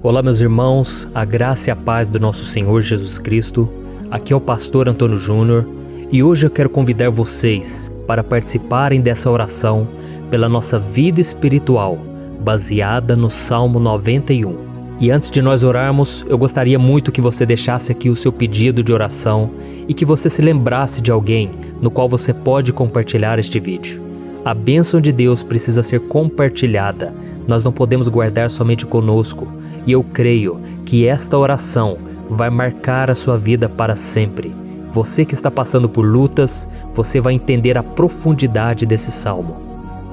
Olá, meus irmãos, a graça e a paz do nosso Senhor Jesus Cristo. Aqui é o pastor Antônio Júnior e hoje eu quero convidar vocês para participarem dessa oração pela nossa vida espiritual, baseada no Salmo 91. E antes de nós orarmos, eu gostaria muito que você deixasse aqui o seu pedido de oração e que você se lembrasse de alguém no qual você pode compartilhar este vídeo. A bênção de Deus precisa ser compartilhada, nós não podemos guardar somente conosco, e eu creio que esta oração vai marcar a sua vida para sempre. Você que está passando por lutas, você vai entender a profundidade desse salmo.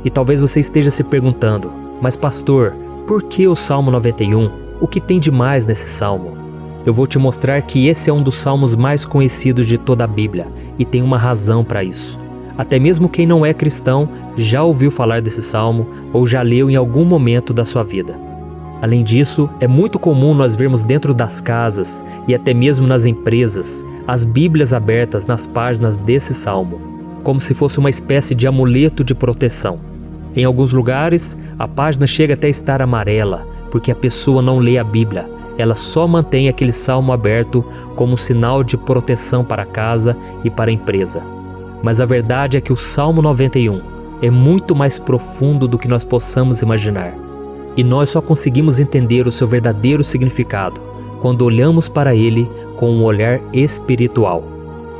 E talvez você esteja se perguntando, mas pastor, por que o Salmo 91? O que tem de mais nesse salmo? Eu vou te mostrar que esse é um dos salmos mais conhecidos de toda a Bíblia, e tem uma razão para isso. Até mesmo quem não é cristão já ouviu falar desse salmo ou já leu em algum momento da sua vida. Além disso, é muito comum nós vermos dentro das casas e até mesmo nas empresas as Bíblias abertas nas páginas desse salmo, como se fosse uma espécie de amuleto de proteção. Em alguns lugares, a página chega até a estar amarela, porque a pessoa não lê a Bíblia, ela só mantém aquele salmo aberto como sinal de proteção para a casa e para a empresa. Mas a verdade é que o Salmo 91 é muito mais profundo do que nós possamos imaginar. E nós só conseguimos entender o seu verdadeiro significado quando olhamos para ele com um olhar espiritual.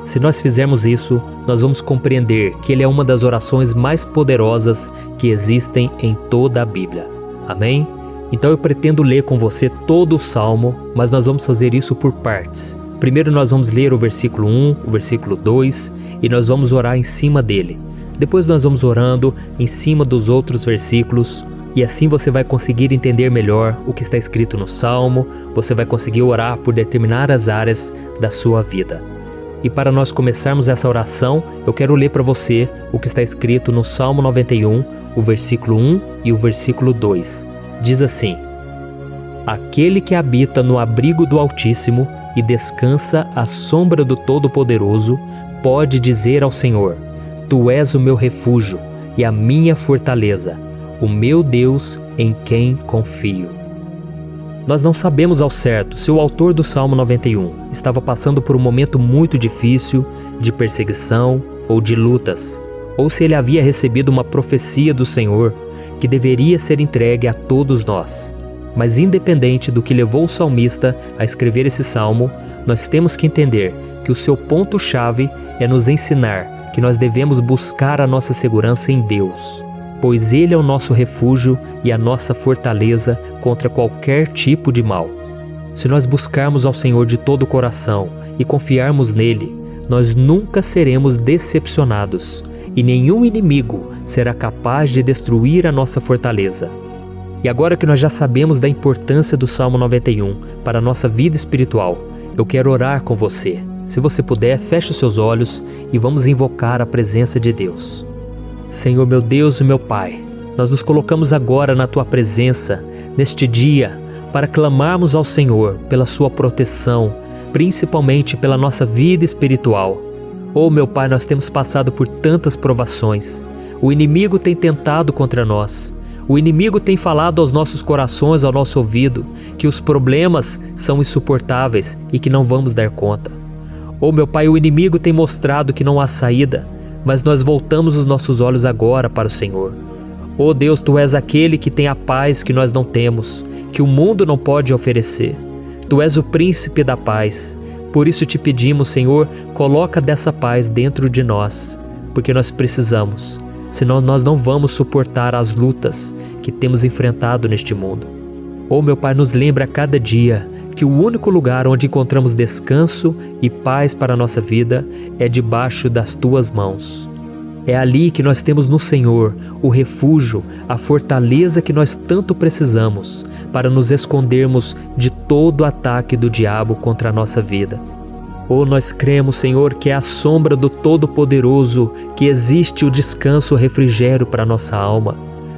Se nós fizermos isso, nós vamos compreender que ele é uma das orações mais poderosas que existem em toda a Bíblia. Amém? Então eu pretendo ler com você todo o Salmo, mas nós vamos fazer isso por partes. Primeiro nós vamos ler o versículo 1, o versículo 2 e nós vamos orar em cima dele. Depois nós vamos orando em cima dos outros versículos e assim você vai conseguir entender melhor o que está escrito no Salmo, você vai conseguir orar por determinadas áreas da sua vida. E para nós começarmos essa oração, eu quero ler para você o que está escrito no Salmo 91, o versículo 1 e o versículo 2. Diz assim: Aquele que habita no abrigo do Altíssimo e descansa à sombra do Todo-Poderoso, pode dizer ao Senhor: Tu és o meu refúgio e a minha fortaleza, o meu Deus em quem confio. Nós não sabemos ao certo se o autor do Salmo 91 estava passando por um momento muito difícil, de perseguição ou de lutas, ou se ele havia recebido uma profecia do Senhor que deveria ser entregue a todos nós. Mas independente do que levou o salmista a escrever esse salmo, nós temos que entender que o seu ponto-chave é nos ensinar que nós devemos buscar a nossa segurança em Deus, pois Ele é o nosso refúgio e a nossa fortaleza contra qualquer tipo de mal. Se nós buscarmos ao Senhor de todo o coração e confiarmos nele, nós nunca seremos decepcionados e nenhum inimigo será capaz de destruir a nossa fortaleza. E agora que nós já sabemos da importância do Salmo 91 para a nossa vida espiritual, eu quero orar com você. Se você puder, feche os seus olhos e vamos invocar a presença de Deus. Senhor meu Deus e meu Pai, nós nos colocamos agora na Tua presença, neste dia, para clamarmos ao Senhor pela Sua proteção, principalmente pela nossa vida espiritual. Oh meu Pai, nós temos passado por tantas provações. O inimigo tem tentado contra nós. O inimigo tem falado aos nossos corações, ao nosso ouvido, que os problemas são insuportáveis e que não vamos dar conta. Oh meu Pai, o inimigo tem mostrado que não há saída, mas nós voltamos os nossos olhos agora para o Senhor. Oh Deus, Tu és aquele que tem a paz que nós não temos, que o mundo não pode oferecer. Tu és o príncipe da paz. Por isso te pedimos, Senhor, coloca dessa paz dentro de nós, porque nós precisamos. Senão nós não vamos suportar as lutas que temos enfrentado neste mundo. Oh meu Pai, nos lembra a cada dia que o único lugar onde encontramos descanso e paz para a nossa vida é debaixo das Tuas mãos. É ali que nós temos no Senhor o refúgio, a fortaleza que nós tanto precisamos para nos escondermos de todo ataque do diabo contra a nossa vida. Oh, nós cremos, Senhor, que é à sombra do Todo-Poderoso que existe o descanso, o refrigério para a nossa alma.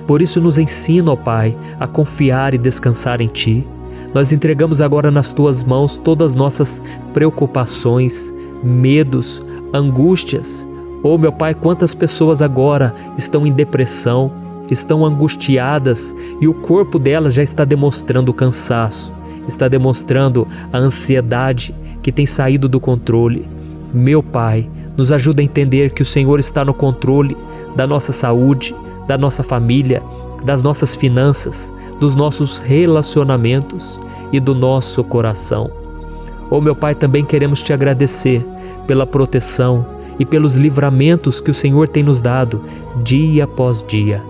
Por isso nos ensina, ó Pai, a confiar e descansar em Ti. Nós entregamos agora nas Tuas mãos todas as nossas preocupações, medos, angústias. Oh, meu Pai, quantas pessoas agora estão em depressão, estão angustiadas e o corpo delas já está demonstrando cansaço. está demonstrando a ansiedade que tem saído do controle. Meu Pai, nos ajuda a entender que o Senhor está no controle da nossa saúde, da nossa família, das nossas finanças, dos nossos relacionamentos e do nosso coração. Meu Pai, também queremos Te agradecer pela proteção e pelos livramentos que o Senhor tem nos dado dia após dia.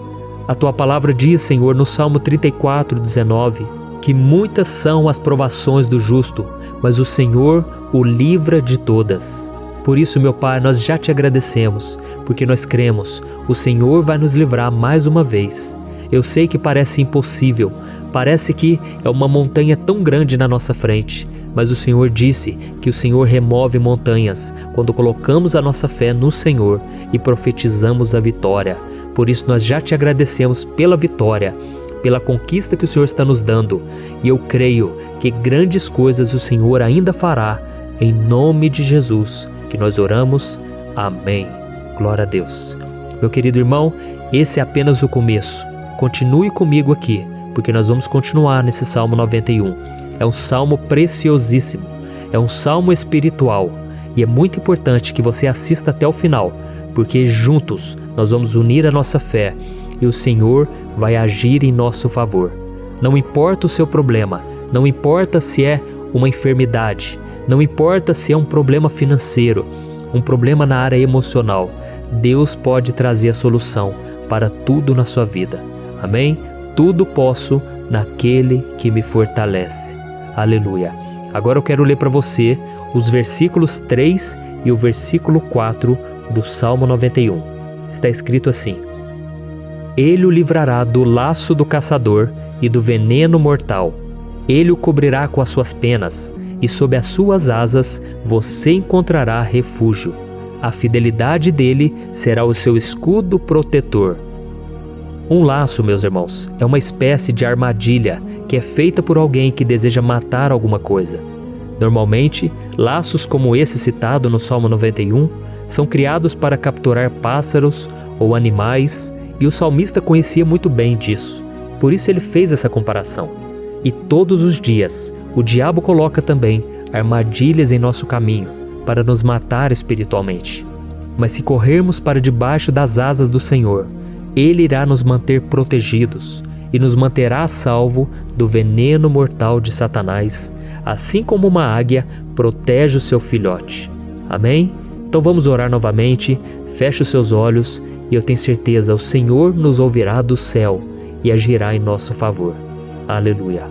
A Tua palavra diz, Senhor, no Salmo 34:19, que muitas são as provações do justo, mas o Senhor o livra de todas. Por isso, meu Pai, nós já Te agradecemos, porque nós cremos, o Senhor vai nos livrar mais uma vez. Eu sei que parece impossível, parece que é uma montanha tão grande na nossa frente, mas o Senhor disse que o Senhor remove montanhas quando colocamos a nossa fé no Senhor e profetizamos a vitória. Por isso nós já Te agradecemos pela vitória, pela conquista que o Senhor está nos dando, e eu creio que grandes coisas o Senhor ainda fará, em nome de Jesus, que nós oramos. Amém. Glória a Deus. Meu querido irmão, esse é apenas o começo. Continue comigo aqui, porque nós vamos continuar nesse Salmo 91. É um salmo preciosíssimo, é um salmo espiritual, e é muito importante que você assista até o final, porque juntos nós vamos unir a nossa fé e o Senhor vai agir em nosso favor. Não importa o seu problema, não importa se é uma enfermidade, não importa se é um problema financeiro, um problema na área emocional, Deus pode trazer a solução para tudo na sua vida. Amém? Tudo posso naquele que me fortalece. Aleluia. Agora eu quero ler para você os versículos 3 e o versículo 4 do Salmo 91. Está escrito assim: Ele o livrará do laço do caçador e do veneno mortal. Ele o cobrirá com as suas penas, e sob as suas asas você encontrará refúgio. A fidelidade dele será o seu escudo protetor. Um laço, meus irmãos, é uma espécie de armadilha que é feita por alguém que deseja matar alguma coisa. Normalmente, laços como esse citado no Salmo 91 são criados para capturar pássaros ou animais, e o salmista conhecia muito bem disso. Por isso ele fez essa comparação. E todos os dias, o diabo coloca também armadilhas em nosso caminho para nos matar espiritualmente. Mas se corrermos para debaixo das asas do Senhor, Ele irá nos manter protegidos e nos manterá a salvo do veneno mortal de Satanás, assim como uma águia protege o seu filhote. Amém? Então vamos orar novamente, feche os seus olhos e eu tenho certeza, o Senhor nos ouvirá do céu e agirá em nosso favor. Aleluia.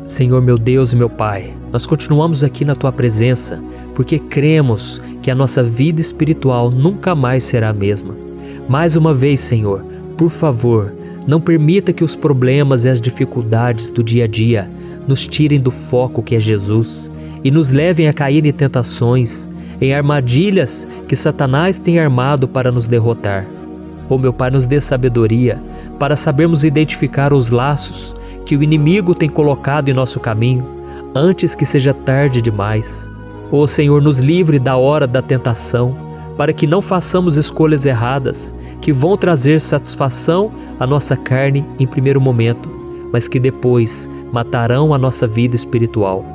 Senhor, meu Deus e meu Pai, nós continuamos aqui na Tua presença porque cremos que a nossa vida espiritual nunca mais será a mesma. Mais uma vez, Senhor, por favor, não permita que os problemas e as dificuldades do dia a dia nos tirem do foco que é Jesus e nos levem a cair em tentações, em armadilhas que Satanás tem armado para nos derrotar. Meu Pai, nos dê sabedoria para sabermos identificar os laços que o inimigo tem colocado em nosso caminho antes que seja tarde demais. Senhor, nos livre da hora da tentação, para que não façamos escolhas erradas que vão trazer satisfação à nossa carne em primeiro momento, mas que depois matarão a nossa vida espiritual.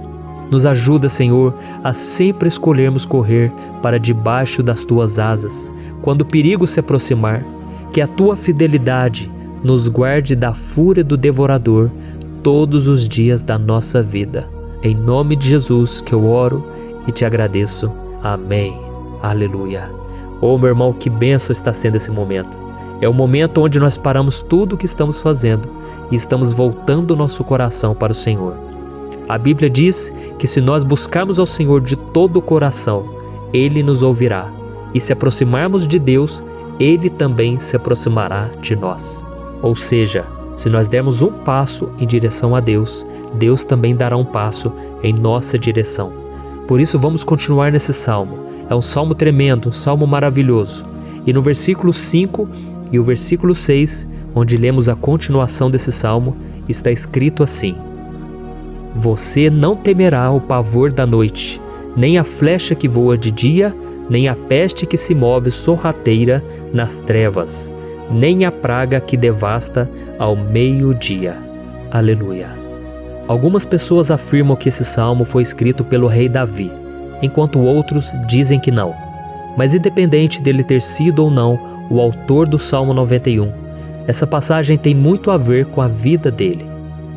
Nos ajuda, Senhor, a sempre escolhermos correr para debaixo das Tuas asas, quando o perigo se aproximar, que a Tua fidelidade nos guarde da fúria do devorador todos os dias da nossa vida. Em nome de Jesus que eu oro e Te agradeço. Amém. Aleluia. Meu irmão, que bênção está sendo esse momento. É o momento onde nós paramos tudo o que estamos fazendo e estamos voltando o nosso coração para o Senhor. A Bíblia diz que se nós buscarmos ao Senhor de todo o coração, Ele nos ouvirá. E se aproximarmos de Deus, Ele também se aproximará de nós. Ou seja, se nós dermos um passo em direção a Deus, Deus também dará um passo em nossa direção. Por isso vamos continuar nesse salmo. É um salmo tremendo, um salmo maravilhoso. E no versículo 5 e o versículo 6, onde lemos a continuação desse salmo, está escrito assim: Você não temerá o pavor da noite, nem a flecha que voa de dia, nem a peste que se move sorrateira nas trevas, nem a praga que devasta ao meio-dia. Aleluia. Algumas pessoas afirmam que esse salmo foi escrito pelo rei Davi, enquanto outros dizem que não. Mas independente dele ter sido ou não o autor do Salmo 91, essa passagem tem muito a ver com a vida dele.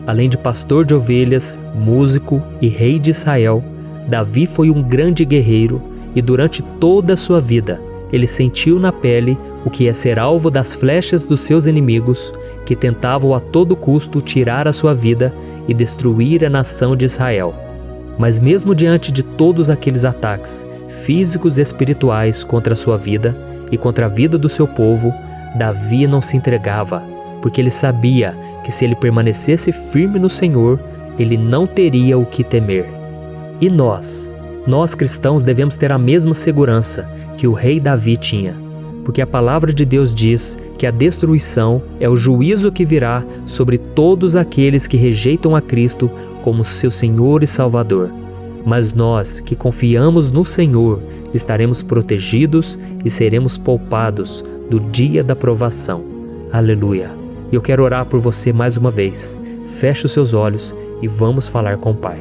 Além de pastor de ovelhas, músico e rei de Israel, Davi foi um grande guerreiro e durante toda a sua vida ele sentiu na pele o que é ser alvo das flechas dos seus inimigos que tentavam a todo custo tirar a sua vida e destruir a nação de Israel. Mas mesmo diante de todos aqueles ataques físicos e espirituais contra a sua vida e contra a vida do seu povo, Davi não se entregava, porque ele sabia que se ele permanecesse firme no Senhor, ele não teria o que temer. E nós cristãos devemos ter a mesma segurança que o rei Davi tinha, porque a palavra de Deus diz que a destruição é o juízo que virá sobre todos aqueles que rejeitam a Cristo como seu Senhor e Salvador. Mas nós que confiamos no Senhor estaremos protegidos e seremos poupados do dia da provação. Aleluia! Eu quero orar por você mais uma vez. Feche os seus olhos e vamos falar com o Pai.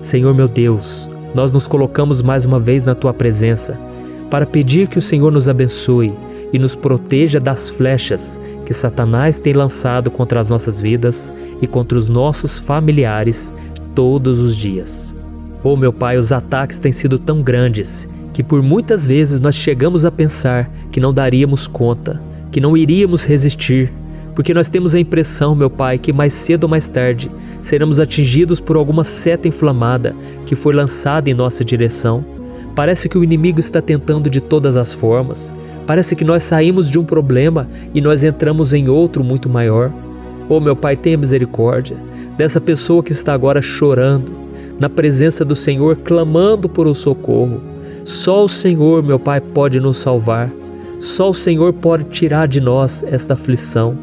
Senhor meu Deus, nós nos colocamos mais uma vez na Tua presença para pedir que o Senhor nos abençoe e nos proteja das flechas que Satanás tem lançado contra as nossas vidas e contra os nossos familiares todos os dias. Oh meu Pai, os ataques têm sido tão grandes que por muitas vezes nós chegamos a pensar que não daríamos conta, que não iríamos resistir, porque nós temos a impressão, meu Pai, que mais cedo ou mais tarde seremos atingidos por alguma seta inflamada que foi lançada em nossa direção. Parece que o inimigo está tentando de todas as formas. Parece que nós saímos de um problema e nós entramos em outro muito maior. Oh meu Pai, tenha misericórdia dessa pessoa que está agora chorando, na presença do Senhor, clamando por um socorro. Só o Senhor, meu Pai, pode nos salvar. Só o Senhor pode tirar de nós esta aflição.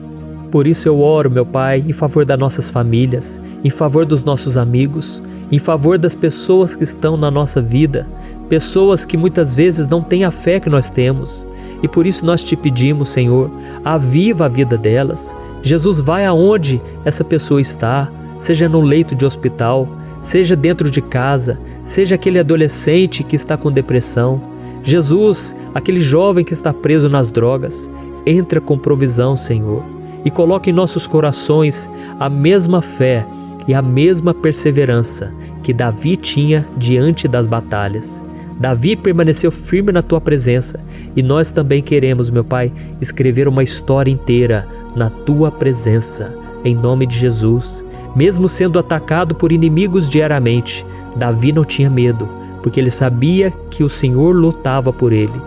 Por isso eu oro, meu Pai, em favor das nossas famílias, em favor dos nossos amigos, em favor das pessoas que estão na nossa vida, pessoas que muitas vezes não têm a fé que nós temos. E por isso nós te pedimos, Senhor, aviva a vida delas. Jesus, vai aonde essa pessoa está, seja no leito de hospital, seja dentro de casa, seja aquele adolescente que está com depressão. Jesus, aquele jovem que está preso nas drogas, entra com provisão, Senhor, e coloca em nossos corações a mesma fé e a mesma perseverança que Davi tinha diante das batalhas. Davi permaneceu firme na Tua presença e nós também queremos, meu Pai, escrever uma história inteira na Tua presença, em nome de Jesus. Mesmo sendo atacado por inimigos diariamente, Davi não tinha medo, porque ele sabia que o Senhor lutava por ele.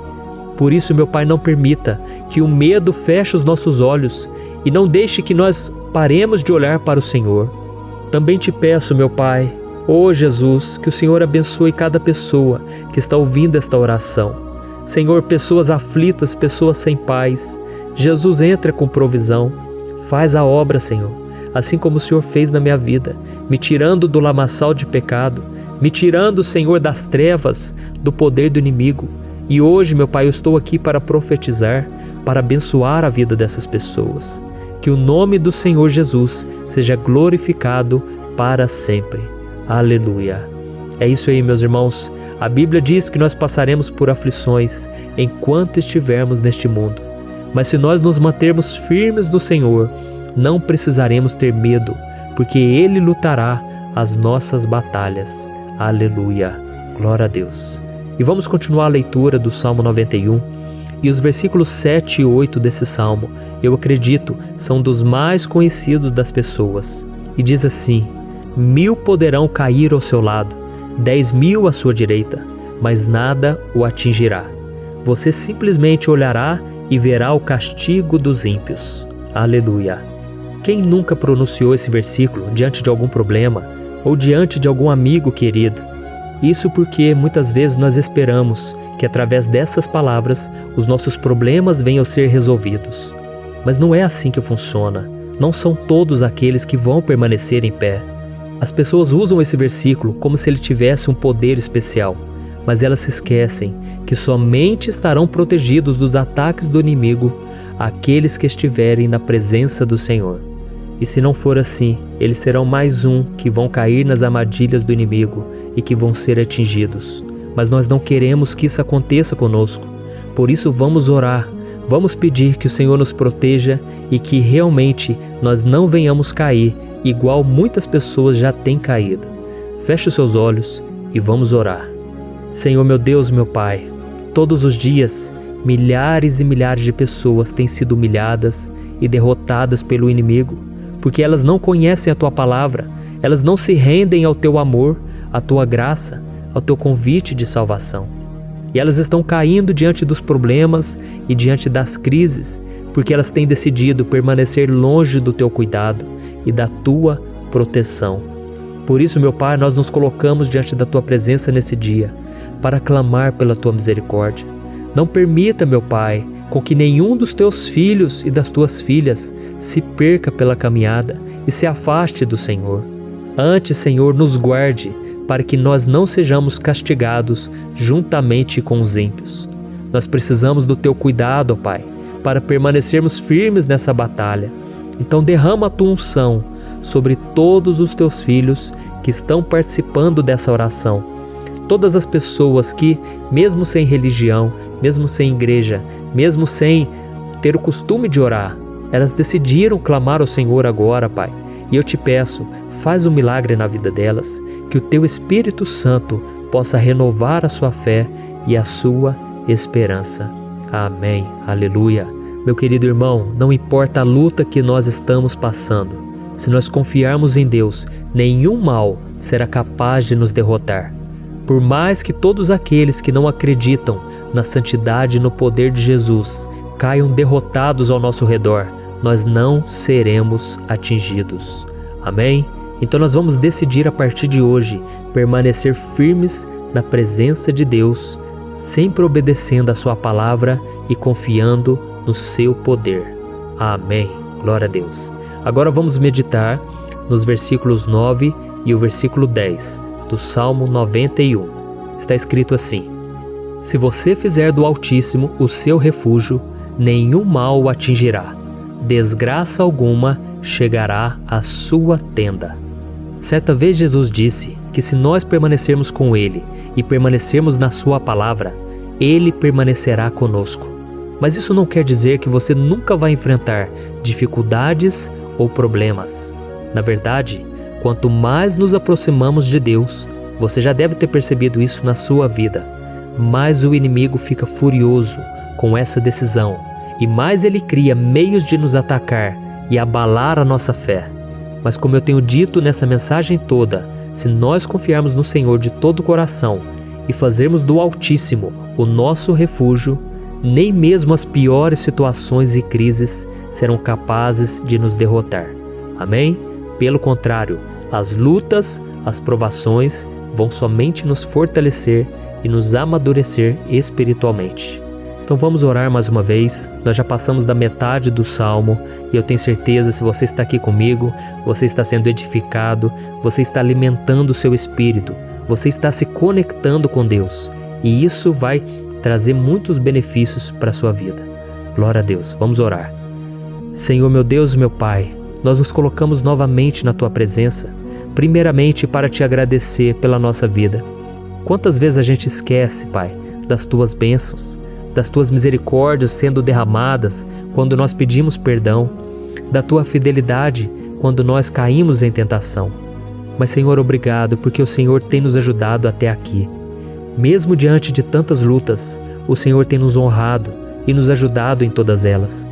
Por isso, meu Pai, não permita que o medo feche os nossos olhos e não deixe que nós paremos de olhar para o Senhor. Também te peço, meu Pai, ó Jesus, que o Senhor abençoe cada pessoa que está ouvindo esta oração. Senhor, pessoas aflitas, pessoas sem paz. Jesus, entra com provisão. Faz a obra, Senhor, assim como o Senhor fez na minha vida, me tirando do lamaçal de pecado, me tirando, Senhor, das trevas, do poder do inimigo. E hoje, meu Pai, eu estou aqui para profetizar, para abençoar a vida dessas pessoas. Que o nome do Senhor Jesus seja glorificado para sempre. Aleluia. É isso aí, meus irmãos. A Bíblia diz que nós passaremos por aflições enquanto estivermos neste mundo. Mas se nós nos mantermos firmes no Senhor, não precisaremos ter medo, porque Ele lutará as nossas batalhas. Aleluia. Glória a Deus. E vamos continuar a leitura do Salmo 91. E os versículos 7 e 8 desse Salmo, eu acredito, são dos mais conhecidos das pessoas. E diz assim: 1000 poderão cair ao seu lado, 10.000 à sua direita, mas nada o atingirá. Você simplesmente olhará e verá o castigo dos ímpios. Aleluia. Quem nunca pronunciou esse versículo diante de algum problema ou diante de algum amigo querido? Isso porque muitas vezes nós esperamos que através dessas palavras os nossos problemas venham a ser resolvidos. Mas não é assim que funciona. Não são todos aqueles que vão permanecer em pé. As pessoas usam esse versículo como se ele tivesse um poder especial, mas elas se esquecem que somente estarão protegidos dos ataques do inimigo aqueles que estiverem na presença do Senhor. E se não for assim, eles serão mais um que vão cair nas armadilhas do inimigo e que vão ser atingidos. Mas nós não queremos que isso aconteça conosco. Por isso vamos orar, vamos pedir que o Senhor nos proteja e que realmente nós não venhamos cair igual muitas pessoas já têm caído. Feche os seus olhos e vamos orar. Senhor meu Deus, meu Pai, todos os dias milhares e milhares de pessoas têm sido humilhadas e derrotadas pelo inimigo, porque elas não conhecem a Tua palavra, elas não se rendem ao Teu amor, à Tua graça, ao Teu convite de salvação. E elas estão caindo diante dos problemas e diante das crises, porque elas têm decidido permanecer longe do Teu cuidado e da Tua proteção. Por isso, meu Pai, nós nos colocamos diante da Tua presença nesse dia, para clamar pela Tua misericórdia. Não permita, meu Pai, com que nenhum dos Teus filhos e das Tuas filhas se perca pela caminhada e se afaste do Senhor. Antes, Senhor, nos guarde, para que nós não sejamos castigados juntamente com os ímpios. Nós precisamos do Teu cuidado, ó Pai, para permanecermos firmes nessa batalha. Então derrama a Tua unção sobre todos os Teus filhos que estão participando dessa oração. Todas as pessoas que, mesmo sem religião, mesmo sem igreja, mesmo sem ter o costume de orar, elas decidiram clamar ao Senhor agora, Pai. E eu te peço, faz um milagre na vida delas, que o Teu Espírito Santo possa renovar a sua fé e a sua esperança. Amém. Aleluia. Meu querido irmão, não importa a luta que nós estamos passando, se nós confiarmos em Deus, nenhum mal será capaz de nos derrotar. Por mais que todos aqueles que não acreditam na santidade e no poder de Jesus caiam derrotados ao nosso redor, nós não seremos atingidos. Amém? Então nós vamos decidir a partir de hoje permanecer firmes na presença de Deus, sempre obedecendo a Sua palavra e confiando no Seu poder. Amém. Glória a Deus. Agora vamos meditar nos versículos 9 e o versículo 10 do Salmo 91. Está escrito assim: Se você fizer do Altíssimo o seu refúgio, nenhum mal o atingirá, desgraça alguma chegará à sua tenda. Certa vez Jesus disse que se nós permanecermos com Ele e permanecermos na Sua palavra, Ele permanecerá conosco. Mas isso não quer dizer que você nunca vai enfrentar dificuldades ou problemas. Na verdade, quanto mais nos aproximamos de Deus, você já deve ter percebido isso na sua vida, mais o inimigo fica furioso com essa decisão e mais ele cria meios de nos atacar e abalar a nossa fé. Mas como eu tenho dito nessa mensagem toda, se nós confiarmos no Senhor de todo o coração e fazermos do Altíssimo o nosso refúgio, nem mesmo as piores situações e crises serão capazes de nos derrotar. Amém? Pelo contrário, as lutas, as provações vão somente nos fortalecer e nos amadurecer espiritualmente. Então vamos orar mais uma vez. Nós já passamos da metade do Salmo e eu tenho certeza, se você está aqui comigo, você está sendo edificado, você está alimentando o seu espírito, você está se conectando com Deus e isso vai trazer muitos benefícios para a sua vida. Glória a Deus. Vamos orar. Senhor meu Deus e meu Pai, nós nos colocamos novamente na Tua presença, primeiramente para Te agradecer pela nossa vida. Quantas vezes a gente esquece, Pai, das Tuas bênçãos, das Tuas misericórdias sendo derramadas quando nós pedimos perdão, da Tua fidelidade quando nós caímos em tentação. Mas, Senhor, obrigado, porque o Senhor tem nos ajudado até aqui. Mesmo diante de tantas lutas, o Senhor tem nos honrado e nos ajudado em todas elas.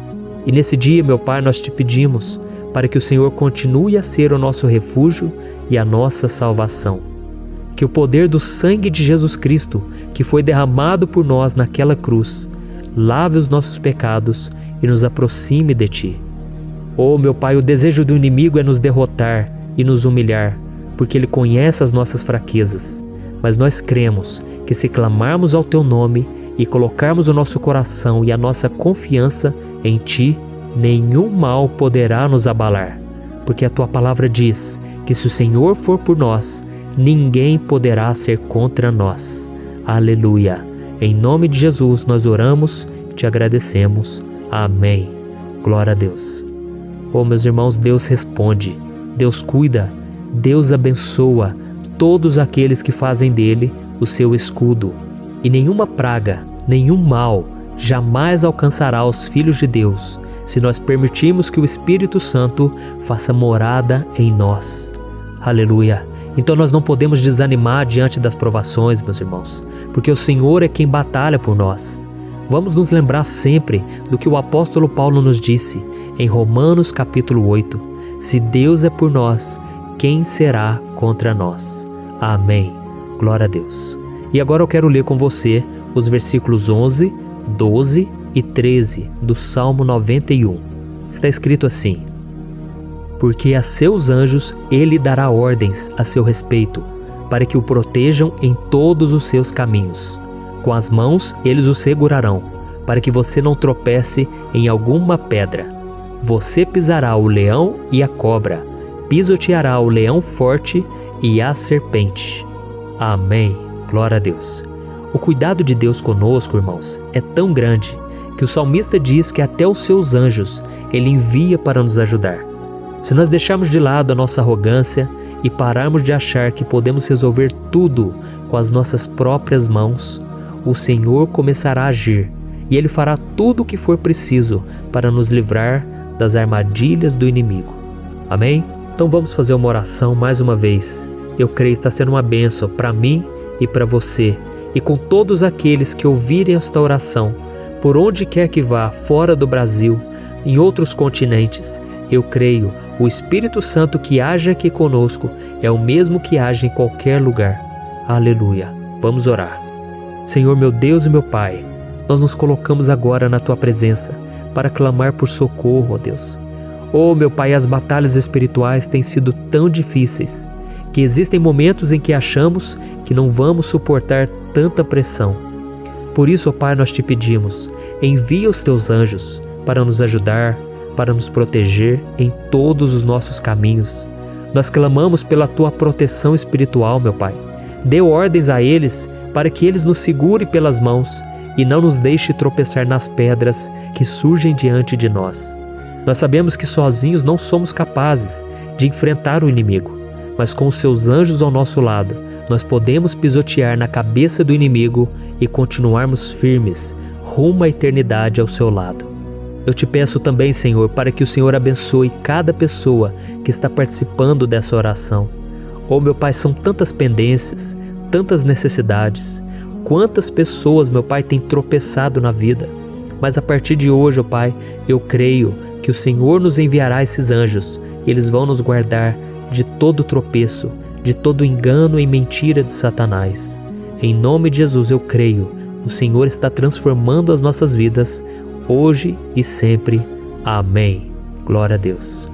E nesse dia, meu Pai, nós Te pedimos para que o Senhor continue a ser o nosso refúgio e a nossa salvação. Que o poder do sangue de Jesus Cristo, que foi derramado por nós naquela cruz, lave os nossos pecados e nos aproxime de Ti. Oh, meu Pai, o desejo do inimigo é nos derrotar e nos humilhar, porque ele conhece as nossas fraquezas. Mas nós cremos que se clamarmos ao Teu nome e colocarmos o nosso coração e a nossa confiança em Ti, nenhum mal poderá nos abalar, porque a Tua palavra diz que se o Senhor for por nós, ninguém poderá ser contra nós. Aleluia! Em nome de Jesus nós oramos, Te agradecemos. Amém. Glória a Deus. Oh, meus irmãos, Deus responde, Deus cuida, Deus abençoa todos aqueles que fazem dele o seu escudo. E nenhuma praga, nenhum mal jamais alcançará os filhos de Deus, se nós permitirmos que o Espírito Santo faça morada em nós. Aleluia! Então nós não podemos desanimar diante das provações, meus irmãos, porque o Senhor é quem batalha por nós. Vamos nos lembrar sempre do que o apóstolo Paulo nos disse em Romanos capítulo 8. Se Deus é por nós, quem será contra nós? Amém. Glória a Deus. E agora eu quero ler com você os versículos 11, 12 e 13 do Salmo 91. Está escrito assim: porque a seus anjos ele dará ordens a seu respeito, para que o protejam em todos os seus caminhos. Com as mãos eles o segurarão, para que você não tropece em alguma pedra. Você pisará o leão e a cobra, pisoteará o leão forte e a serpente. Amém. Glória a Deus. O cuidado de Deus conosco, irmãos, é tão grande que o salmista diz que até os seus anjos ele envia para nos ajudar. Se nós deixarmos de lado a nossa arrogância e pararmos de achar que podemos resolver tudo com as nossas próprias mãos, o Senhor começará a agir e Ele fará tudo o que for preciso para nos livrar das armadilhas do inimigo. Amém? Então vamos fazer uma oração mais uma vez. Eu creio que está sendo uma bênção para mim e para você, e com todos aqueles que ouvirem esta oração, por onde quer que vá, fora do Brasil, em outros continentes. Eu creio, o Espírito Santo que age aqui conosco é o mesmo que age em qualquer lugar. Aleluia. Vamos orar. Senhor, meu Deus e meu Pai, nós nos colocamos agora na Tua presença para clamar por socorro, ó Deus. Oh, meu Pai, as batalhas espirituais têm sido tão difíceis que existem momentos em que achamos que não vamos suportar tanta pressão. Por isso, ó Pai, nós te pedimos, envia os Teus anjos para nos ajudar, para nos proteger em todos os nossos caminhos. Nós clamamos pela Tua proteção espiritual, meu Pai. Dê ordens a eles para que eles nos segurem pelas mãos e não nos deixe tropeçar nas pedras que surgem diante de nós. Nós sabemos que sozinhos não somos capazes de enfrentar o inimigo, mas com os Seus anjos ao nosso lado, nós podemos pisotear na cabeça do inimigo e continuarmos firmes rumo à eternidade ao Seu lado. Eu te peço também, Senhor, para que o Senhor abençoe cada pessoa que está participando dessa oração. Oh, meu Pai, são tantas pendências, tantas necessidades. Quantas pessoas, meu Pai, têm tropeçado na vida. Mas a partir de hoje, oh Pai, eu creio que o Senhor nos enviará esses anjos e eles vão nos guardar de todo tropeço, de todo engano e mentira de Satanás. Em nome de Jesus eu creio, o Senhor está transformando as nossas vidas, hoje e sempre. Amém. Glória a Deus.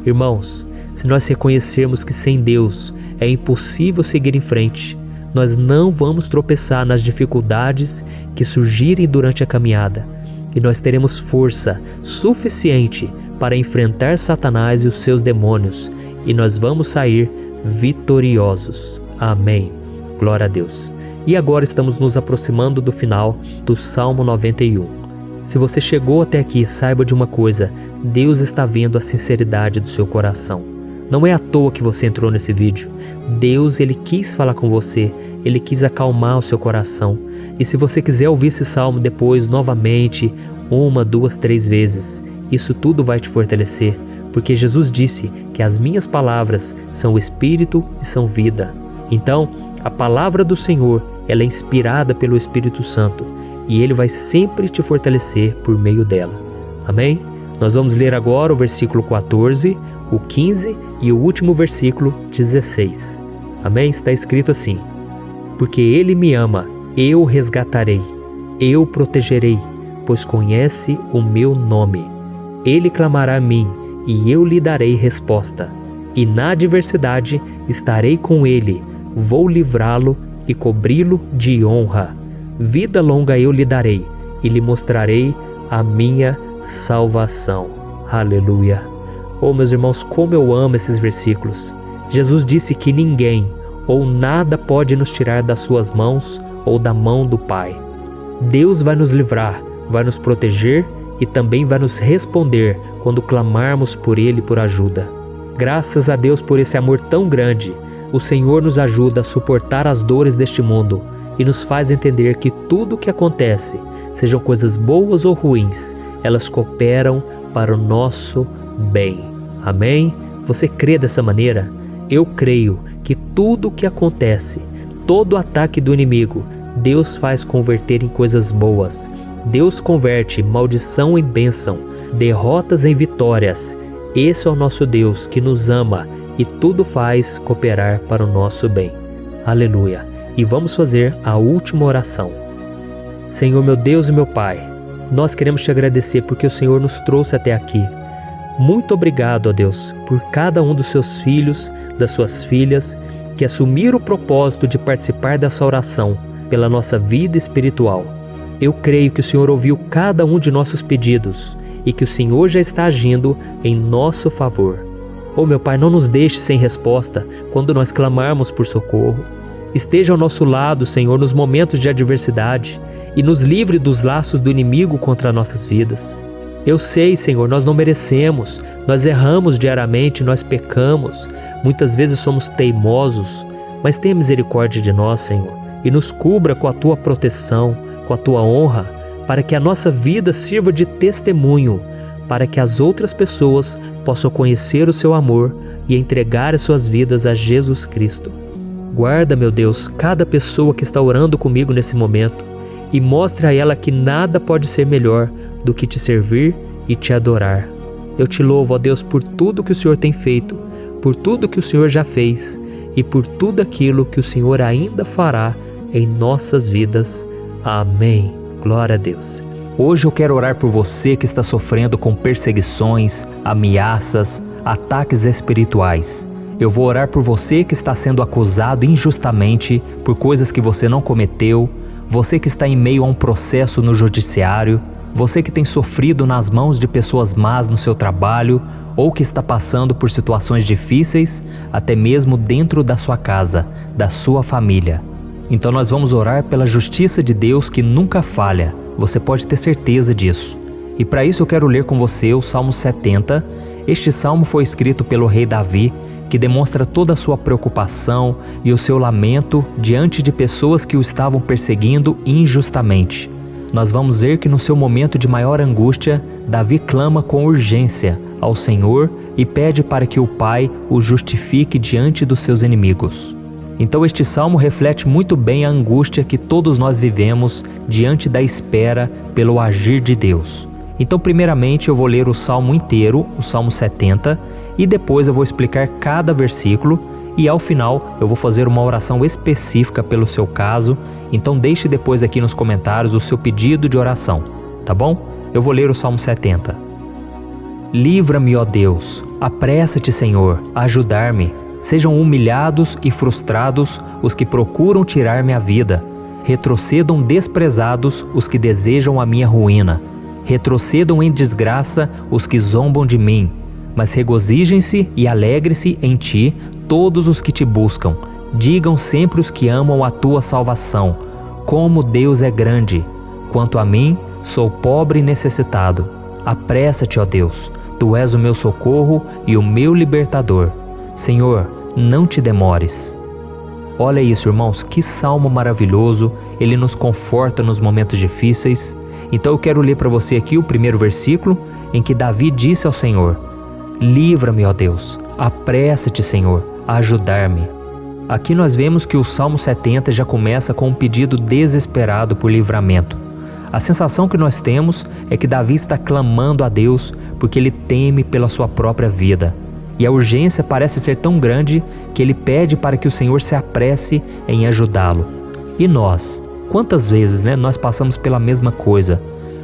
Irmãos, se nós reconhecermos que sem Deus é impossível seguir em frente, nós não vamos tropeçar nas dificuldades que surgirem durante a caminhada, e nós teremos força suficiente para enfrentar Satanás e os seus demônios, e nós vamos sair vitoriosos. Amém. Glória a Deus. E agora estamos nos aproximando do final do Salmo 91. Se você chegou até aqui, saiba de uma coisa: Deus está vendo a sinceridade do seu coração. Não é à toa que você entrou nesse vídeo. Deus, Ele quis falar com você, Ele quis acalmar o seu coração. E se você quiser ouvir esse salmo depois, novamente, 1, 2, 3 vezes, isso tudo vai te fortalecer, porque Jesus disse que as minhas palavras são espírito e são vida. Então, a palavra do Senhor, ela é inspirada pelo Espírito Santo, e Ele vai sempre te fortalecer por meio dela. Amém? Nós vamos ler agora o versículo 14, o 15 e o último versículo 16. Amém? Está escrito assim: porque Ele me ama, eu o resgatarei, eu o protegerei, pois conhece o meu nome. Ele clamará a mim, e eu lhe darei resposta. E na adversidade estarei com ele, vou livrá-lo e cobri-lo de honra. Vida longa eu lhe darei, e lhe mostrarei a minha salvação. Aleluia. Oh, meus irmãos, como eu amo esses versículos. Jesus disse que ninguém ou nada pode nos tirar das suas mãos ou da mão do Pai. Deus vai nos livrar, vai nos proteger e e também vai nos responder quando clamarmos por Ele por ajuda. Graças a Deus por esse amor tão grande, o Senhor nos ajuda a suportar as dores deste mundo e nos faz entender que tudo o que acontece, sejam coisas boas ou ruins, elas cooperam para o nosso bem. Amém? Você crê dessa maneira? Eu creio que tudo o que acontece, todo ataque do inimigo, Deus faz converter em coisas boas. Deus converte maldição em bênção, derrotas em vitórias. Esse é o nosso Deus que nos ama e tudo faz cooperar para o nosso bem. Aleluia! E vamos fazer a última oração. Senhor, meu Deus e meu Pai, nós queremos te agradecer porque o Senhor nos trouxe até aqui. Muito obrigado, ó Deus, por cada um dos seus filhos, das suas filhas, que assumiram o propósito de participar dessa oração pela nossa vida espiritual. Eu creio que o Senhor ouviu cada um de nossos pedidos e que o Senhor já está agindo em nosso favor. Oh, meu Pai, não nos deixe sem resposta quando nós clamarmos por socorro. Esteja ao nosso lado, Senhor, nos momentos de adversidade e nos livre dos laços do inimigo contra nossas vidas. Eu sei, Senhor, nós não merecemos, nós erramos diariamente, nós pecamos, muitas vezes somos teimosos, mas tenha misericórdia de nós, Senhor, e nos cubra com a Tua proteção, com a Tua honra, para que a nossa vida sirva de testemunho, para que as outras pessoas possam conhecer o Seu amor e entregar as suas vidas a Jesus Cristo. Guarda, meu Deus, cada pessoa que está orando comigo nesse momento e mostre a ela que nada pode ser melhor do que te servir e te adorar. Eu te louvo, ó Deus, por tudo que o Senhor tem feito, por tudo que o Senhor já fez e por tudo aquilo que o Senhor ainda fará em nossas vidas. Amém. Glória a Deus. Hoje eu quero orar por você que está sofrendo com perseguições, ameaças, ataques espirituais. Eu vou orar por você que está sendo acusado injustamente por coisas que você não cometeu, você que está em meio a um processo no judiciário, você que tem sofrido nas mãos de pessoas más no seu trabalho ou que está passando por situações difíceis, até mesmo dentro da sua casa, da sua família. Então nós vamos orar pela justiça de Deus que nunca falha, você pode ter certeza disso. E para isso eu quero ler com você o Salmo 70. Este salmo foi escrito pelo rei Davi, que demonstra toda a sua preocupação e o seu lamento diante de pessoas que o estavam perseguindo injustamente. Nós vamos ver que no seu momento de maior angústia, Davi clama com urgência ao Senhor e pede para que o Pai o justifique diante dos seus inimigos. Então este salmo reflete muito bem a angústia que todos nós vivemos diante da espera pelo agir de Deus. Então primeiramente eu vou ler o salmo inteiro, o Salmo 70, e depois eu vou explicar cada versículo e ao final eu vou fazer uma oração específica pelo seu caso. Então deixe depois aqui nos comentários o seu pedido de oração, tá bom? Eu vou ler o Salmo 70. Livra-me, ó Deus, apressa-te, Senhor, a ajudar-me. Sejam humilhados e frustrados os que procuram tirar-me a vida. Retrocedam desprezados os que desejam a minha ruína. Retrocedam em desgraça os que zombam de mim. Mas regozijem-se e alegrem-se em ti todos os que te buscam. Digam sempre os que amam a tua salvação, como Deus é grande. Quanto a mim, sou pobre e necessitado. Apressa-te, ó Deus, tu és o meu socorro e o meu libertador. Senhor, não te demores. Olha isso, irmãos, que salmo maravilhoso, ele nos conforta nos momentos difíceis. Então eu quero ler para você aqui o primeiro versículo, em que Davi disse ao Senhor: livra-me, ó Deus, apressa-te, Senhor, a ajudar-me. Aqui nós vemos que o Salmo 70 já começa com um pedido desesperado por livramento. A sensação que nós temos é que Davi está clamando a Deus porque ele teme pela sua própria vida. E a urgência parece ser tão grande que ele pede para que o Senhor se apresse em ajudá-lo. E nós? Quantas vezes nós passamos pela mesma coisa?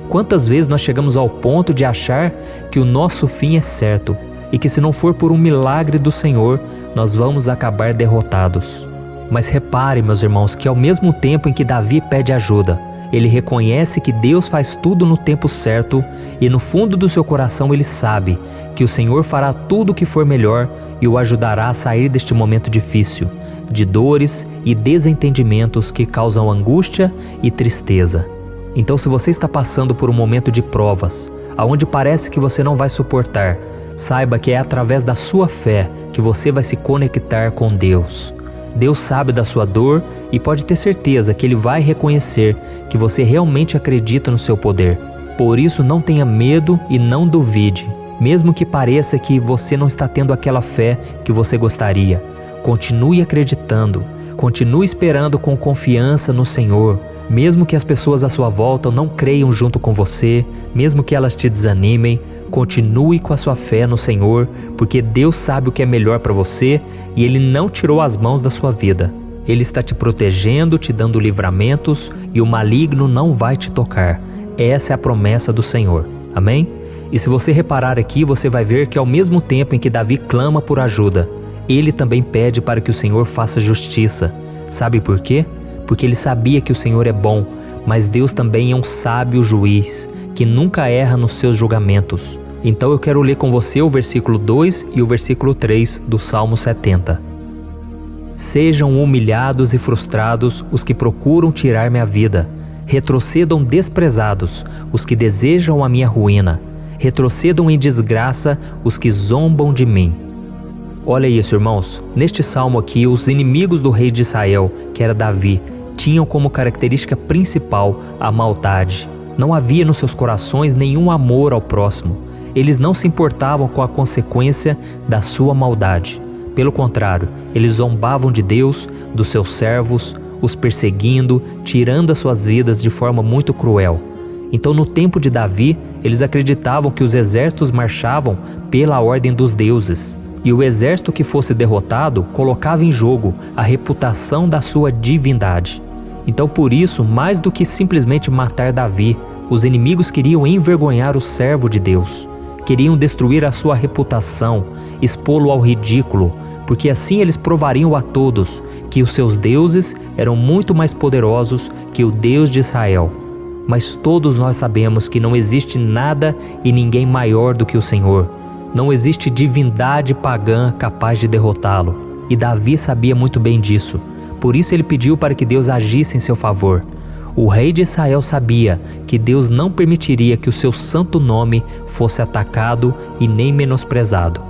Quantas vezes nós chegamos ao ponto de achar que o nosso fim é certo e que se não for por um milagre do Senhor, nós vamos acabar derrotados? Mas repare, meus irmãos, que ao mesmo tempo em que Davi pede ajuda, ele reconhece que Deus faz tudo no tempo certo e no fundo do seu coração ele sabe que o Senhor fará tudo o que for melhor e o ajudará a sair deste momento difícil, de dores e desentendimentos que causam angústia e tristeza. Então, se você está passando por um momento de provas, aonde parece que você não vai suportar, saiba que é através da sua fé que você vai se conectar com Deus. Deus sabe da sua dor e pode ter certeza que Ele vai reconhecer que você realmente acredita no seu poder. Por isso, não tenha medo e não duvide, mesmo que pareça que você não está tendo aquela fé que você gostaria. Continue acreditando, continue esperando com confiança no Senhor. Mesmo que as pessoas à sua volta não creiam junto com você, mesmo que elas te desanimem, continue com a sua fé no Senhor, porque Deus sabe o que é melhor para você e Ele não tirou as mãos da sua vida. Ele está te protegendo, te dando livramentos e o maligno não vai te tocar. Essa é a promessa do Senhor. Amém? E se você reparar aqui, você vai ver que ao mesmo tempo em que Davi clama por ajuda, ele também pede para que o Senhor faça justiça. Sabe por quê? Porque ele sabia que o Senhor é bom, mas Deus também é um sábio juiz, que nunca erra nos seus julgamentos. Então eu quero ler com você o versículo 2 e o versículo 3 do Salmo 70. Sejam humilhados e frustrados os que procuram tirar minha vida. Retrocedam desprezados os que desejam a minha ruína. Retrocedam em desgraça os que zombam de mim. Olha isso, irmãos. Neste salmo aqui, os inimigos do rei de Israel, que era Davi, tinham como característica principal a maldade. Não havia nos seus corações nenhum amor ao próximo. Eles não se importavam com a consequência da sua maldade. Pelo contrário, eles zombavam de Deus, dos seus servos, os perseguindo, tirando as suas vidas de forma muito cruel. Então, no tempo de Davi, eles acreditavam que os exércitos marchavam pela ordem dos deuses. E o exército que fosse derrotado colocava em jogo a reputação da sua divindade. Então, por isso, mais do que simplesmente matar Davi, os inimigos queriam envergonhar o servo de Deus. Queriam destruir a sua reputação, expô-lo ao ridículo, porque assim eles provariam a todos que os seus deuses eram muito mais poderosos que o Deus de Israel. Mas todos nós sabemos que não existe nada e ninguém maior do que o Senhor. Não existe divindade pagã capaz de derrotá-lo. E Davi sabia muito bem disso. Por isso ele pediu para que Deus agisse em seu favor. O rei de Israel sabia que Deus não permitiria que o seu santo nome fosse atacado e nem menosprezado.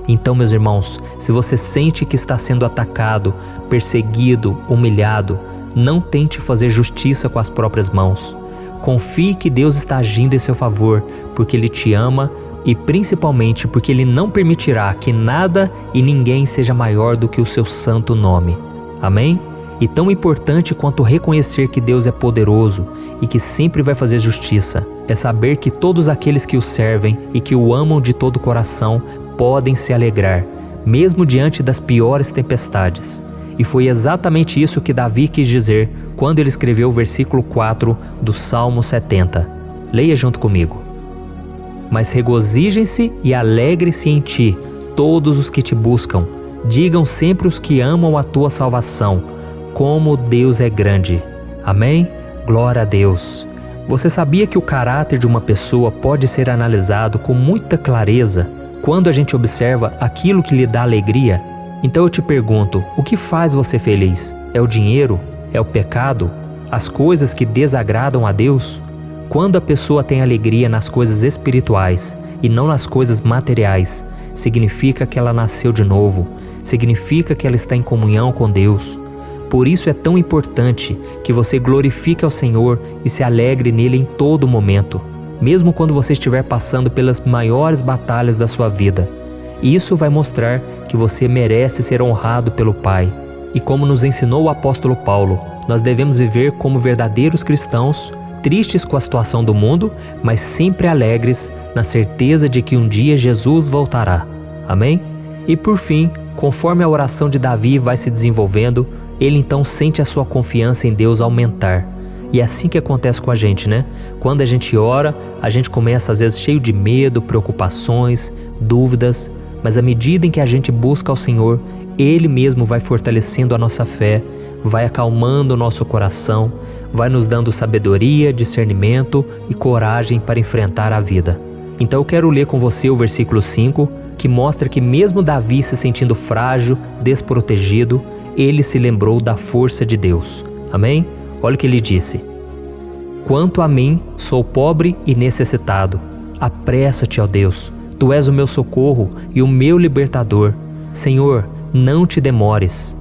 Então, meus irmãos, se você sente que está sendo atacado, perseguido, humilhado, não tente fazer justiça com as próprias mãos. Confie que Deus está agindo em seu favor, porque Ele te ama e principalmente porque Ele não permitirá que nada e ninguém seja maior do que o seu santo nome. Amém? E tão importante quanto reconhecer que Deus é poderoso e que sempre vai fazer justiça, é saber que todos aqueles que o servem e que o amam de todo o coração podem se alegrar, mesmo diante das piores tempestades. E foi exatamente isso que Davi quis dizer quando ele escreveu o versículo 4 do Salmo 70. Leia junto comigo. Mas regozijem-se e alegrem-se em ti, todos os que te buscam. Digam sempre os que amam a tua salvação, como Deus é grande. Amém? Glória a Deus. Você sabia que o caráter de uma pessoa pode ser analisado com muita clareza quando a gente observa aquilo que lhe dá alegria? Então eu te pergunto, o que faz você feliz? É o dinheiro? É o pecado? As coisas que desagradam a Deus? Quando a pessoa tem alegria nas coisas espirituais e não nas coisas materiais, significa que ela nasceu de novo, significa que ela está em comunhão com Deus. Por isso é tão importante que você glorifique ao Senhor e se alegre nele em todo momento, mesmo quando você estiver passando pelas maiores batalhas da sua vida. Isso vai mostrar que você merece ser honrado pelo Pai. E como nos ensinou o apóstolo Paulo, nós devemos viver como verdadeiros cristãos, tristes com a situação do mundo, mas sempre alegres na certeza de que um dia Jesus voltará. Amém? E por fim, conforme a oração de Davi vai se desenvolvendo, ele então sente a sua confiança em Deus aumentar. E é assim que acontece com a gente, né? Quando a gente ora, a gente começa às vezes cheio de medo, preocupações, dúvidas, mas à medida em que a gente busca ao Senhor, Ele mesmo vai fortalecendo a nossa fé, vai acalmando o nosso coração, vai nos dando sabedoria, discernimento e coragem para enfrentar a vida. Então eu quero ler com você o versículo 5, que mostra que mesmo Davi se sentindo frágil, desprotegido, ele se lembrou da força de Deus. Amém? Olha o que ele disse. Quanto a mim, sou pobre e necessitado. Apressa-te, ó Deus, Tu és o meu socorro e o meu libertador. Senhor, não te demores.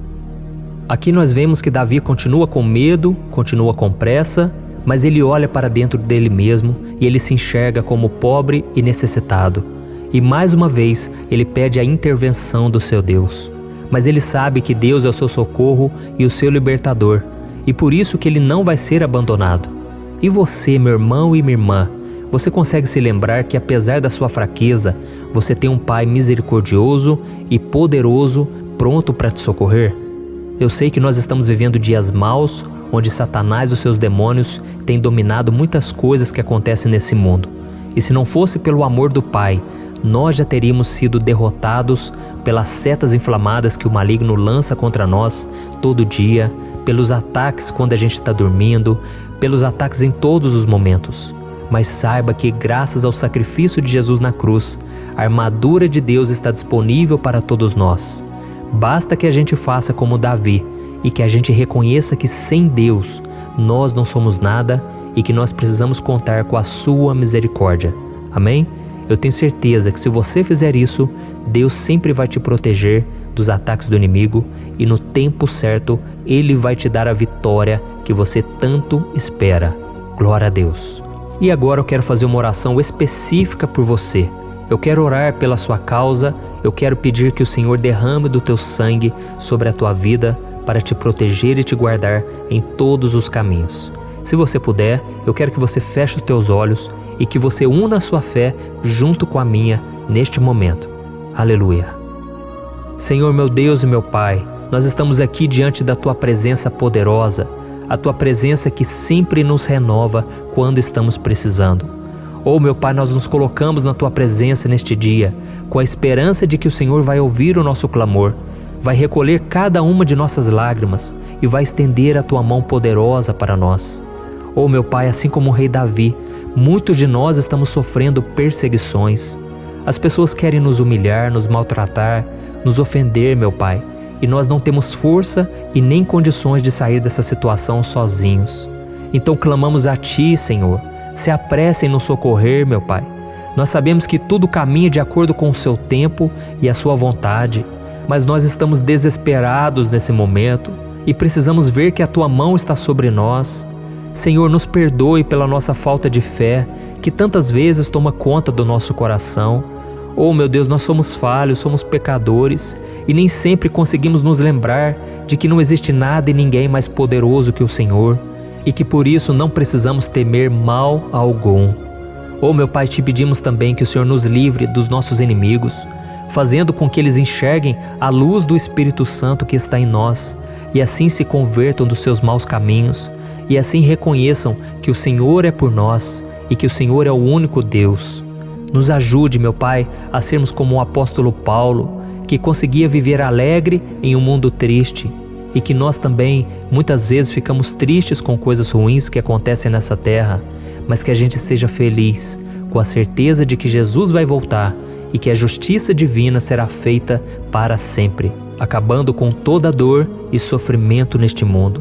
Aqui nós vemos que Davi continua com medo, continua com pressa, mas ele olha para dentro dele mesmo e ele se enxerga como pobre e necessitado. E mais uma vez ele pede a intervenção do seu Deus. Mas ele sabe que Deus é o seu socorro e o seu libertador, e por isso que ele não vai ser abandonado. E você, meu irmão e minha irmã, você consegue se lembrar que apesar da sua fraqueza, você tem um Pai misericordioso e poderoso pronto para te socorrer? Eu sei que nós estamos vivendo dias maus, onde Satanás e os seus demônios têm dominado muitas coisas que acontecem nesse mundo. E se não fosse pelo amor do Pai, nós já teríamos sido derrotados pelas setas inflamadas que o maligno lança contra nós todo dia, pelos ataques quando a gente está dormindo, pelos ataques em todos os momentos. Mas saiba que graças ao sacrifício de Jesus na cruz, a armadura de Deus está disponível para todos nós. Basta que a gente faça como Davi e que a gente reconheça que sem Deus nós não somos nada e que nós precisamos contar com a sua misericórdia. Amém? Eu tenho certeza que se você fizer isso, Deus sempre vai te proteger dos ataques do inimigo e no tempo certo Ele vai te dar a vitória que você tanto espera. Glória a Deus. E agora eu quero fazer uma oração específica por você. Eu quero orar pela sua causa, eu quero pedir que o Senhor derrame do teu sangue sobre a tua vida para te proteger e te guardar em todos os caminhos. Se você puder, eu quero que você feche os teus olhos e que você una a sua fé junto com a minha neste momento. Aleluia. Senhor meu Deus e meu Pai, nós estamos aqui diante da Tua presença poderosa, a Tua presença que sempre nos renova quando estamos precisando. Oh meu Pai, nós nos colocamos na Tua presença neste dia, com a esperança de que o Senhor vai ouvir o nosso clamor, vai recolher cada uma de nossas lágrimas e vai estender a Tua mão poderosa para nós. Oh meu Pai, assim como o rei Davi, muitos de nós estamos sofrendo perseguições. As pessoas querem nos humilhar, nos maltratar, nos ofender, meu Pai, e nós não temos força e nem condições de sair dessa situação sozinhos. Então clamamos a Ti, Senhor. Se apresse em nos socorrer, meu Pai. Nós sabemos que tudo caminha de acordo com o Seu tempo e a Sua vontade, mas nós estamos desesperados nesse momento e precisamos ver que a Tua mão está sobre nós. Senhor, nos perdoe pela nossa falta de fé, que tantas vezes toma conta do nosso coração. Oh, meu Deus, nós somos falhos, somos pecadores e nem sempre conseguimos nos lembrar de que não existe nada e ninguém mais poderoso que o Senhor, e que por isso não precisamos temer mal algum. Oh meu Pai, te pedimos também que o Senhor nos livre dos nossos inimigos, fazendo com que eles enxerguem a luz do Espírito Santo que está em nós, e assim se convertam dos seus maus caminhos, e assim reconheçam que o Senhor é por nós, e que o Senhor é o único Deus. Nos ajude, meu Pai, a sermos como o apóstolo Paulo, que conseguia viver alegre em um mundo triste, e que nós também muitas vezes ficamos tristes com coisas ruins que acontecem nessa terra, mas que a gente seja feliz com a certeza de que Jesus vai voltar e que a justiça divina será feita para sempre, acabando com toda dor e sofrimento neste mundo.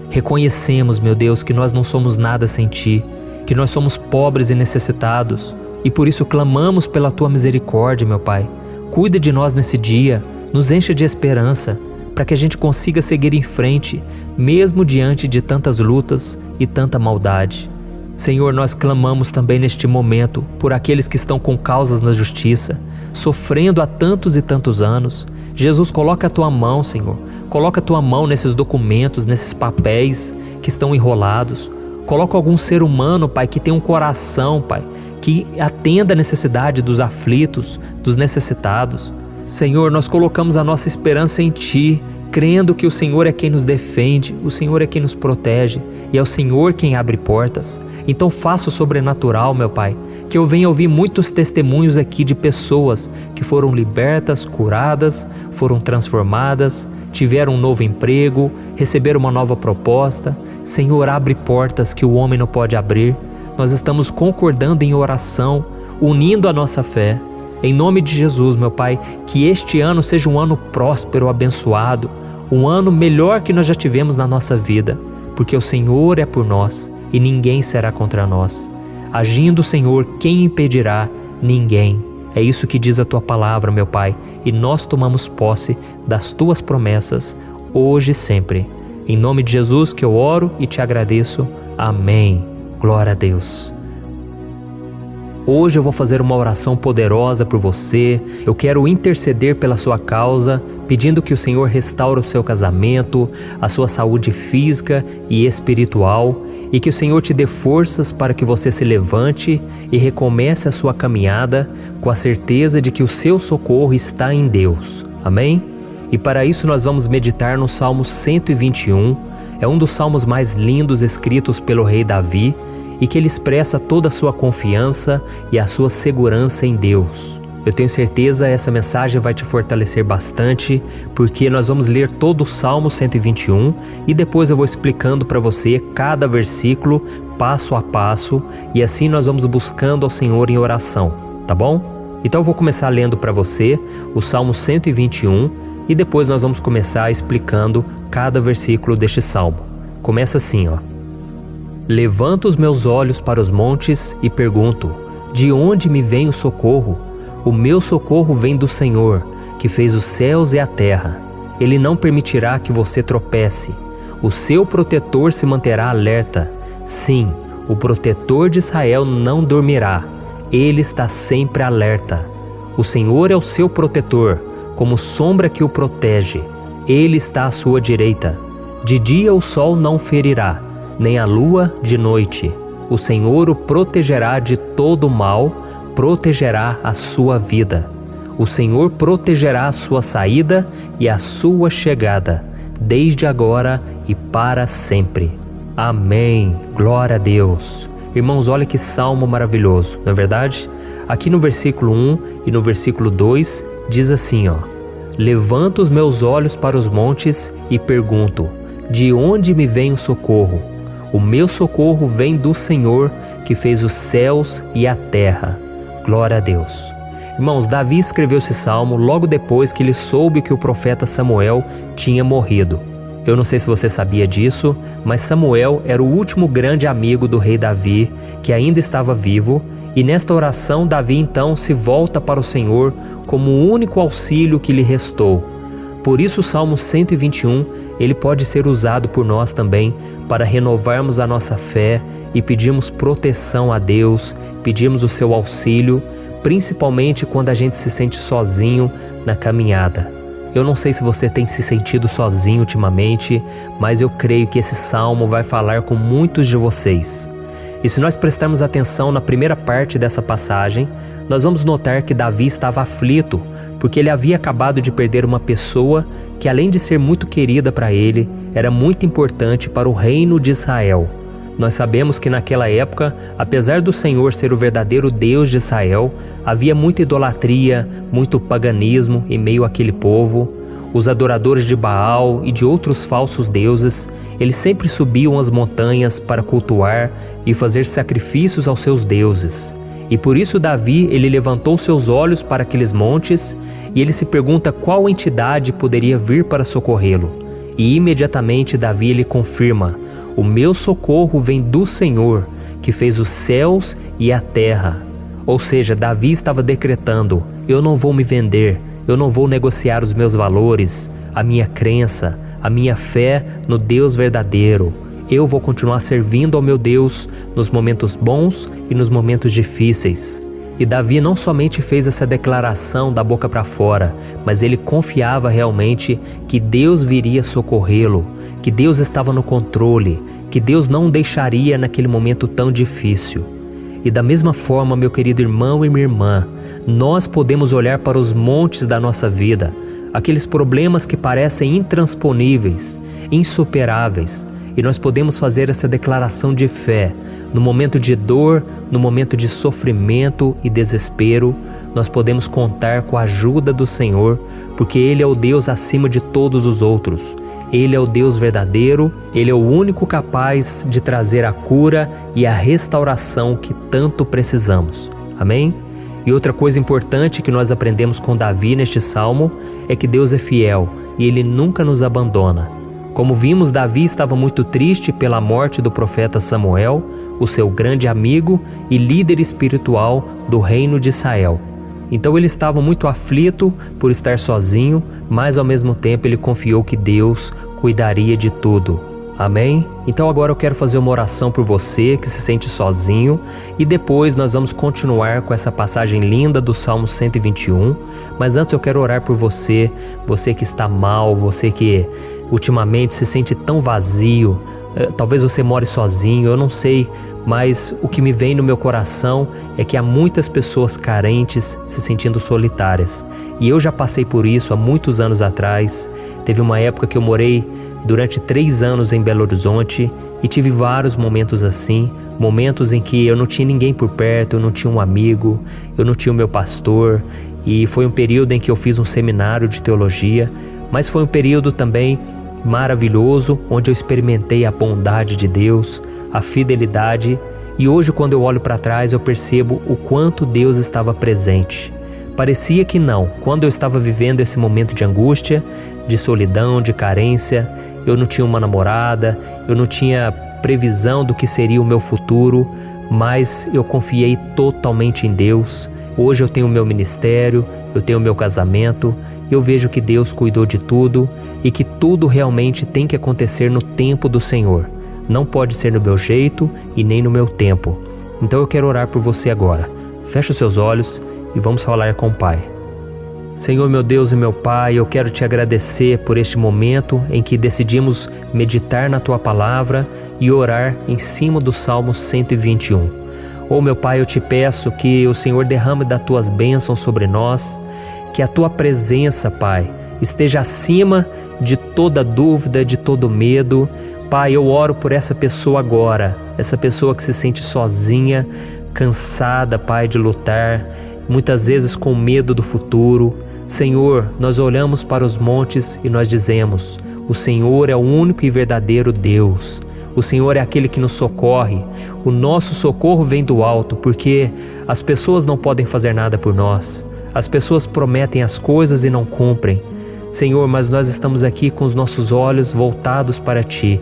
Reconhecemos, meu Deus, que nós não somos nada sem Ti, que nós somos pobres e necessitados, e por isso clamamos pela Tua misericórdia, meu Pai. Cuida de nós nesse dia, nos encha de esperança, para que a gente consiga seguir em frente, mesmo diante de tantas lutas e tanta maldade. Senhor, nós clamamos também neste momento por aqueles que estão com causas na justiça, sofrendo há tantos e tantos anos. Jesus, coloca a Tua mão, Senhor. Coloca a Tua mão nesses documentos, nesses papéis que estão enrolados. Coloca algum ser humano, Pai, que tem um coração, Pai, que atenda a necessidade dos aflitos, dos necessitados. Senhor, nós colocamos a nossa esperança em Ti, crendo que o Senhor é quem nos defende, o Senhor é quem nos protege e é o Senhor quem abre portas. Então faça o sobrenatural, meu Pai, que eu venha ouvir muitos testemunhos aqui de pessoas que foram libertas, curadas, foram transformadas, tiveram um novo emprego, receberam uma nova proposta. Senhor, abre portas que o homem não pode abrir. Nós estamos concordando em oração, unindo a nossa fé. Em nome de Jesus, meu Pai, que este ano seja um ano próspero, abençoado, um ano melhor que nós já tivemos na nossa vida, porque o Senhor é por nós e ninguém será contra nós. Agindo o Senhor, quem impedirá? Ninguém. É isso que diz a Tua palavra, meu Pai, e nós tomamos posse das Tuas promessas, hoje e sempre. Em nome de Jesus que eu oro e te agradeço. Amém. Glória a Deus. Hoje eu vou fazer uma oração poderosa por você. Eu quero interceder pela sua causa, pedindo que o Senhor restaure o seu casamento, a sua saúde física e espiritual, e que o Senhor te dê forças para que você se levante e recomece a sua caminhada com a certeza de que o seu socorro está em Deus. Amém? E para isso nós vamos meditar no Salmo 121. É um dos salmos mais lindos escritos pelo rei Davi, e que ele expressa toda a sua confiança e a sua segurança em Deus. Eu tenho certeza essa mensagem vai te fortalecer bastante, porque nós vamos ler todo o Salmo 121 e depois eu vou explicando para você cada versículo, passo a passo, e assim nós vamos buscando ao Senhor em oração, tá bom? Então eu vou começar lendo para você o Salmo 121 e depois nós vamos começar explicando cada versículo deste salmo. Começa assim, ó. Levanto os meus olhos para os montes e pergunto: de onde me vem o socorro? O meu socorro vem do Senhor, que fez os céus e a terra. Ele não permitirá que você tropece. O seu protetor se manterá alerta. Sim, o protetor de Israel não dormirá. Ele está sempre alerta. O Senhor é o seu protetor, como sombra que o protege. Ele está à sua direita. De dia o sol não ferirá, nem a lua de noite. O Senhor o protegerá de todo mal, protegerá a sua vida. O Senhor protegerá a sua saída e a sua chegada, desde agora e para sempre. Amém. Glória a Deus. Irmãos, olha que salmo maravilhoso, não é verdade? Aqui no versículo 1 e no versículo 2 diz assim, ó: Levanto os meus olhos para os montes e pergunto: de onde me vem o socorro? O meu socorro vem do Senhor, que fez os céus e a terra. Glória a Deus. Irmãos, Davi escreveu esse salmo logo depois que ele soube que o profeta Samuel tinha morrido. Eu não sei se você sabia disso, mas Samuel era o último grande amigo do rei Davi, que ainda estava vivo, e nesta oração Davi então se volta para o Senhor como o único auxílio que lhe restou. Por isso o Salmo 121, ele pode ser usado por nós também para renovarmos a nossa fé e pedirmos proteção a Deus, pedirmos o seu auxílio, principalmente quando a gente se sente sozinho na caminhada. Eu não sei se você tem se sentido sozinho ultimamente, mas eu creio que esse salmo vai falar com muitos de vocês. E se nós prestarmos atenção na primeira parte dessa passagem, nós vamos notar que Davi estava aflito, porque ele havia acabado de perder uma pessoa que, além de ser muito querida para ele, era muito importante para o reino de Israel. Nós sabemos que naquela época, apesar do Senhor ser o verdadeiro Deus de Israel, havia muita idolatria, muito paganismo em meio àquele povo. Os adoradores de Baal e de outros falsos deuses, eles sempre subiam as montanhas para cultuar e fazer sacrifícios aos seus deuses. E por isso Davi, ele levantou seus olhos para aqueles montes e ele se pergunta qual entidade poderia vir para socorrê-lo. E imediatamente Davi, ele confirma: o meu socorro vem do Senhor, que fez os céus e a terra. Ou seja, Davi estava decretando: eu não vou me vender, eu não vou negociar os meus valores, a minha crença, a minha fé no Deus verdadeiro. Eu vou continuar servindo ao meu Deus nos momentos bons e nos momentos difíceis. E Davi não somente fez essa declaração da boca para fora, mas ele confiava realmente que Deus viria socorrê-lo, que Deus estava no controle, que Deus não o deixaria naquele momento tão difícil. E da mesma forma, meu querido irmão e minha irmã, nós podemos olhar para os montes da nossa vida, aqueles problemas que parecem intransponíveis, insuperáveis, e nós podemos fazer essa declaração de fé. No momento de dor, no momento de sofrimento e desespero, nós podemos contar com a ajuda do Senhor, porque Ele é o Deus acima de todos os outros. Ele é o Deus verdadeiro, Ele é o único capaz de trazer a cura e a restauração que tanto precisamos. Amém? E outra coisa importante que nós aprendemos com Davi neste salmo é que Deus é fiel e Ele nunca nos abandona. Como vimos, Davi estava muito triste pela morte do profeta Samuel, o seu grande amigo e líder espiritual do reino de Israel. Então ele estava muito aflito por estar sozinho, mas ao mesmo tempo ele confiou que Deus cuidaria de tudo. Amém? Então agora eu quero fazer uma oração por você que se sente sozinho e depois nós vamos continuar com essa passagem linda do Salmo 121. Mas antes eu quero orar por você, você que está mal, você que ultimamente se sente tão vazio, talvez você more sozinho, eu não sei, mas o que me vem no meu coração é que há muitas pessoas carentes se sentindo solitárias. E eu já passei por isso há muitos anos atrás. Teve uma época que eu morei durante 3 anos em Belo Horizonte e tive vários momentos assim, momentos em que eu não tinha ninguém por perto, eu não tinha um amigo, eu não tinha o meu pastor, e foi um período em que eu fiz um seminário de teologia, mas foi um período também maravilhoso, onde eu experimentei a bondade de Deus, a fidelidade, e hoje quando eu olho para trás eu percebo o quanto Deus estava presente. Parecia que não, quando eu estava vivendo esse momento de angústia, de solidão, de carência, eu não tinha uma namorada, eu não tinha previsão do que seria o meu futuro, mas eu confiei totalmente em Deus. Hoje eu tenho o meu ministério, eu tenho o meu casamento, eu vejo que Deus cuidou de tudo e que tudo realmente tem que acontecer no tempo do Senhor. Não pode ser no meu jeito e nem no meu tempo. Então eu quero orar por você agora. Feche os seus olhos e vamos falar com o Pai. Senhor, meu Deus e meu Pai, eu quero te agradecer por este momento em que decidimos meditar na Tua Palavra e orar em cima do Salmo 121. Oh, meu Pai, eu te peço que o Senhor derrame das Tuas bênçãos sobre nós, que a Tua presença, Pai, esteja acima de toda dúvida, de todo medo. Pai, eu oro por essa pessoa agora, essa pessoa que se sente sozinha, cansada, Pai, de lutar, muitas vezes com medo do futuro. Senhor, nós olhamos para os montes e nós dizemos: o Senhor é o único e verdadeiro Deus. O Senhor é aquele que nos socorre. O nosso socorro vem do alto, porque as pessoas não podem fazer nada por nós. As pessoas prometem as coisas e não cumprem. Senhor, mas nós estamos aqui com os nossos olhos voltados para Ti.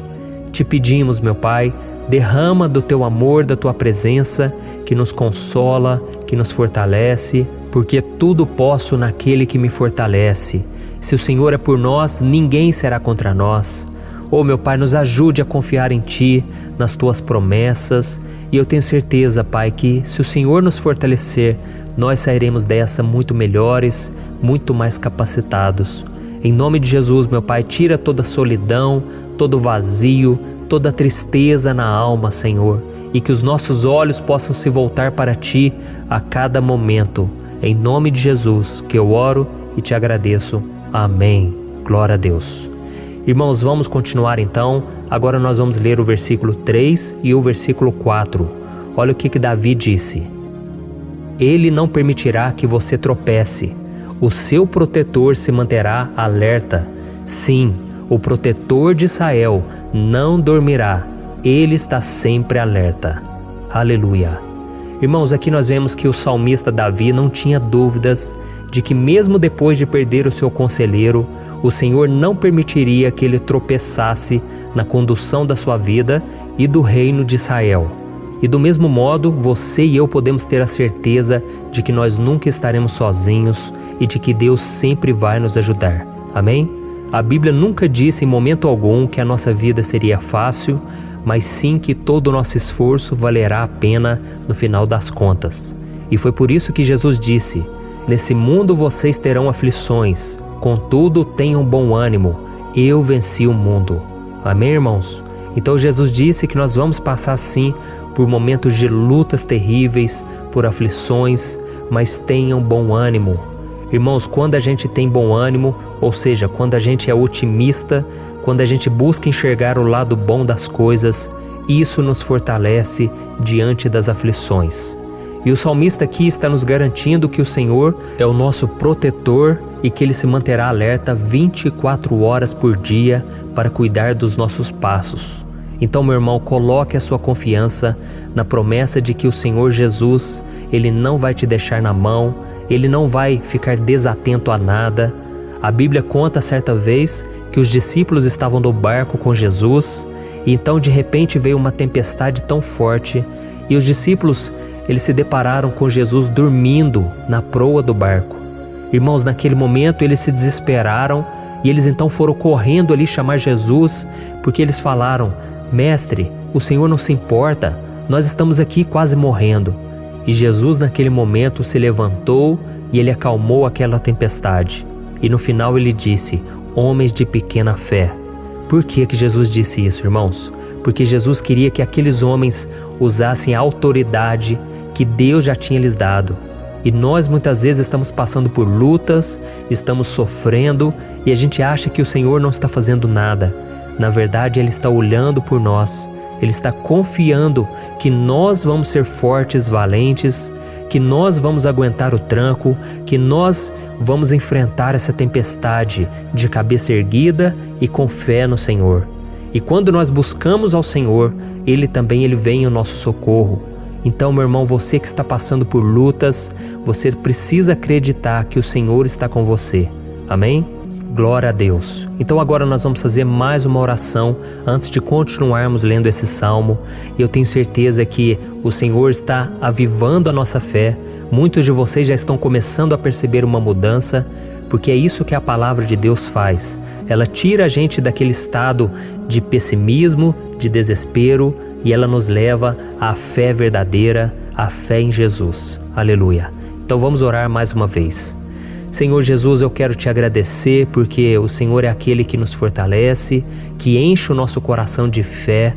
Te pedimos, meu Pai, derrama do Teu amor, da Tua presença, que nos consola, que nos fortalece, porque tudo posso naquele que me fortalece. Se o Senhor é por nós, ninguém será contra nós. Oh, meu Pai, nos ajude a confiar em Ti, nas Tuas promessas, e eu tenho certeza, Pai, que se o Senhor nos fortalecer, nós sairemos dessa muito melhores, muito mais capacitados. Em nome de Jesus, meu Pai, tira toda a solidão, todo o vazio, toda a tristeza na alma, Senhor, e que os nossos olhos possam se voltar para Ti a cada momento. Em nome de Jesus que eu oro e te agradeço. Amém. Glória a Deus. Irmãos, vamos continuar então. Agora nós vamos ler o versículo 3 e o versículo 4. Olha o que Davi disse: Ele não permitirá que você tropece. O seu protetor se manterá alerta. Sim, o protetor de Israel não dormirá. Ele está sempre alerta. Aleluia. Irmãos, aqui nós vemos que o salmista Davi não tinha dúvidas de que mesmo depois de perder o seu conselheiro, o Senhor não permitiria que ele tropeçasse na condução da sua vida e do reino de Israel. E do mesmo modo, você e eu podemos ter a certeza de que nós nunca estaremos sozinhos e de que Deus sempre vai nos ajudar. Amém? A Bíblia nunca disse em momento algum que a nossa vida seria fácil, mas sim que todo o nosso esforço valerá a pena no final das contas. E foi por isso que Jesus disse: Nesse mundo vocês terão aflições, contudo tenham bom ânimo, eu venci o mundo. Amém, irmãos? Então Jesus disse que nós vamos passar sim por momentos de lutas terríveis, por aflições, mas tenham bom ânimo. Irmãos, quando a gente tem bom ânimo, ou seja, quando a gente é otimista, quando a gente busca enxergar o lado bom das coisas, isso nos fortalece diante das aflições. E o salmista aqui está nos garantindo que o Senhor é o nosso protetor e que Ele se manterá alerta 24 horas por dia para cuidar dos nossos passos. Então, meu irmão, coloque a sua confiança na promessa de que o Senhor Jesus, Ele não vai te deixar na mão, Ele não vai ficar desatento a nada. A Bíblia conta certa vez que os discípulos estavam no barco com Jesus E então de repente veio uma tempestade tão forte e os discípulos, eles se depararam com Jesus dormindo na proa do barco. Irmãos, naquele momento eles se desesperaram e eles então foram correndo ali chamar Jesus, porque eles falaram: Mestre, o Senhor não se importa, nós estamos aqui quase morrendo. E Jesus naquele momento se levantou e ele acalmou aquela tempestade. E no final ele disse: homens de pequena fé. Por que Jesus disse isso, irmãos? Porque Jesus queria que aqueles homens usassem a autoridade que Deus já tinha lhes dado. E nós muitas vezes estamos passando por lutas, estamos sofrendo e a gente acha que o Senhor não está fazendo nada. Na verdade, Ele está olhando por nós, Ele está confiando que nós vamos ser fortes, valentes, que nós vamos aguentar o tranco, que nós vamos enfrentar essa tempestade de cabeça erguida e com fé no Senhor. E quando nós buscamos ao Senhor, Ele vem ao nosso socorro. Então, meu irmão, você que está passando por lutas, você precisa acreditar que o Senhor está com você. Amém? Glória a Deus. Então agora nós vamos fazer mais uma oração antes de continuarmos lendo esse salmo. E eu tenho certeza que o Senhor está avivando a nossa fé. Muitos de vocês já estão começando a perceber uma mudança, porque é isso que a palavra de Deus faz. Ela tira a gente daquele estado de pessimismo, de desespero, e ela nos leva à fé verdadeira, à fé em Jesus. Aleluia. Então vamos orar mais uma vez. Senhor Jesus, eu quero te agradecer porque o Senhor é aquele que nos fortalece, que enche o nosso coração de fé.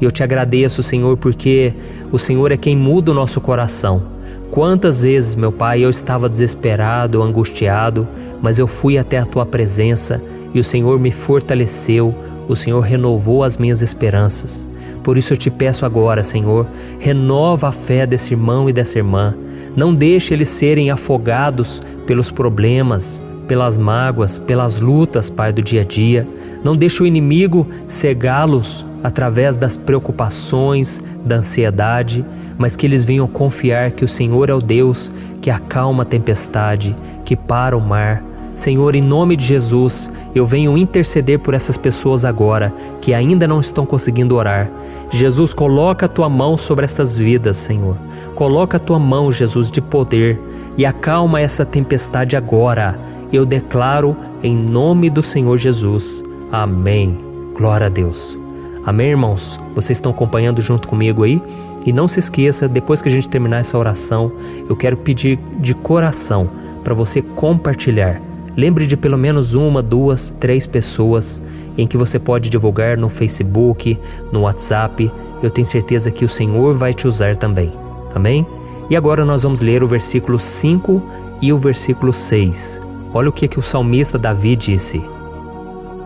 E eu te agradeço, Senhor, porque o Senhor é quem muda o nosso coração. Quantas vezes, meu Pai, eu estava desesperado, angustiado, mas eu fui até a Tua presença e o Senhor me fortaleceu, o Senhor renovou as minhas esperanças. Por isso eu te peço agora, Senhor, renova a fé desse irmão e dessa irmã. Não deixe eles serem afogados pelos problemas, pelas mágoas, pelas lutas, Pai, do dia a dia. Não deixe o inimigo cegá-los através das preocupações, da ansiedade, mas que eles venham confiar que o Senhor é o Deus que acalma a tempestade, que para o mar. Senhor, em nome de Jesus, eu venho interceder por essas pessoas agora que ainda não estão conseguindo orar. Jesus, coloca a Tua mão sobre estas vidas, Senhor. Coloca a Tua mão, Jesus, de poder e acalma essa tempestade agora. Eu declaro em nome do Senhor Jesus. Amém. Glória a Deus. Amém, irmãos? Vocês estão acompanhando junto comigo aí? E não se esqueça, depois que a gente terminar essa oração, eu quero pedir de coração para você compartilhar. Lembre de pelo menos 1, 2, 3 pessoas em que você pode divulgar no Facebook, no WhatsApp. Eu tenho certeza que o Senhor vai te usar também. Amém? E agora nós vamos ler o versículo 5 e o versículo 6. Olha o que o salmista Davi disse.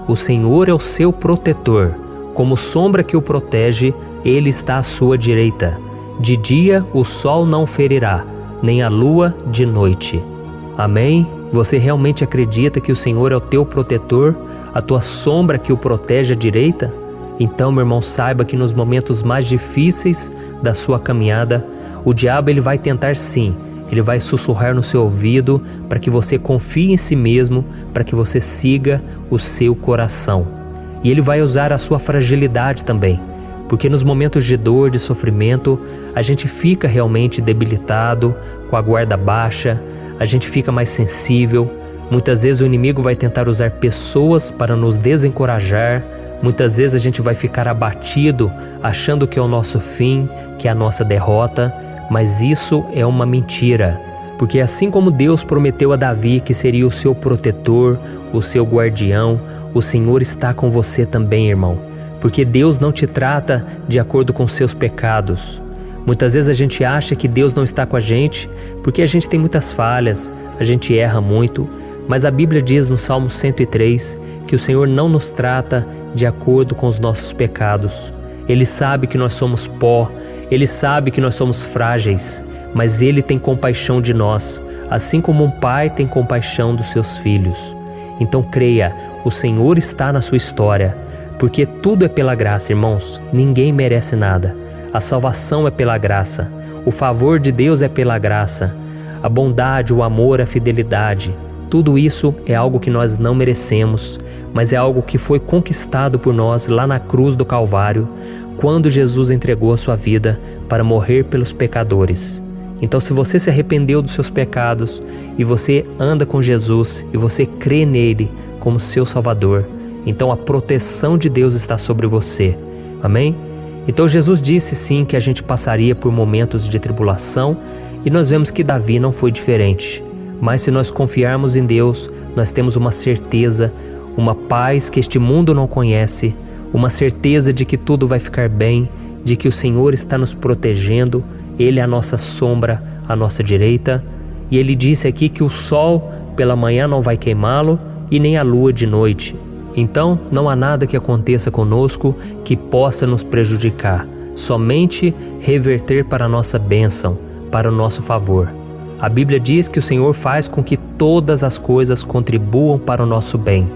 O Senhor é o seu protetor, como sombra que o protege, Ele está à sua direita. De dia o sol não ferirá, nem a lua de noite. Amém? Você realmente acredita que o Senhor é o teu protetor, a tua sombra que o protege à direita? Então, meu irmão, saiba que nos momentos mais difíceis da sua caminhada, o diabo ele vai tentar sim, ele vai sussurrar no seu ouvido para que você confie em si mesmo, para que você siga o seu coração. E ele vai usar a sua fragilidade também, porque nos momentos de dor, de sofrimento, a gente fica realmente debilitado, com a guarda baixa, a gente fica mais sensível. Muitas vezes o inimigo vai tentar usar pessoas para nos desencorajar. Muitas vezes a gente vai ficar abatido, achando que é o nosso fim, que é a nossa derrota. Mas isso é uma mentira. Porque assim como Deus prometeu a Davi que seria o seu protetor, o seu guardião, o Senhor está com você também, irmão. Porque Deus não te trata de acordo com seus pecados. Muitas vezes a gente acha que Deus não está com a gente porque a gente tem muitas falhas, a gente erra muito, mas a Bíblia diz no Salmo 103 que o Senhor não nos trata de acordo com os nossos pecados. Ele sabe que nós somos pó, Ele sabe que nós somos frágeis, mas Ele tem compaixão de nós, assim como um pai tem compaixão dos seus filhos. Então creia, o Senhor está na sua história, porque tudo é pela graça, irmãos, ninguém merece nada. A salvação é pela graça, o favor de Deus é pela graça, a bondade, o amor, a fidelidade, tudo isso é algo que nós não merecemos, mas é algo que foi conquistado por nós lá na cruz do Calvário, quando Jesus entregou a sua vida para morrer pelos pecadores. Então, se você se arrependeu dos seus pecados e você anda com Jesus e você crê nele como seu Salvador, então a proteção de Deus está sobre você. Amém? Então Jesus disse sim que a gente passaria por momentos de tribulação e nós vemos que Davi não foi diferente. Mas se nós confiarmos em Deus, nós temos uma certeza, uma paz que este mundo não conhece, uma certeza de que tudo vai ficar bem, de que o Senhor está nos protegendo, Ele é a nossa sombra, à nossa direita. E Ele disse aqui que o sol pela manhã não vai queimá-lo e nem a lua de noite. Então não há nada que aconteça conosco que possa nos prejudicar, somente reverter para a nossa bênção, para o nosso favor. A Bíblia diz que o Senhor faz com que todas as coisas contribuam para o nosso bem.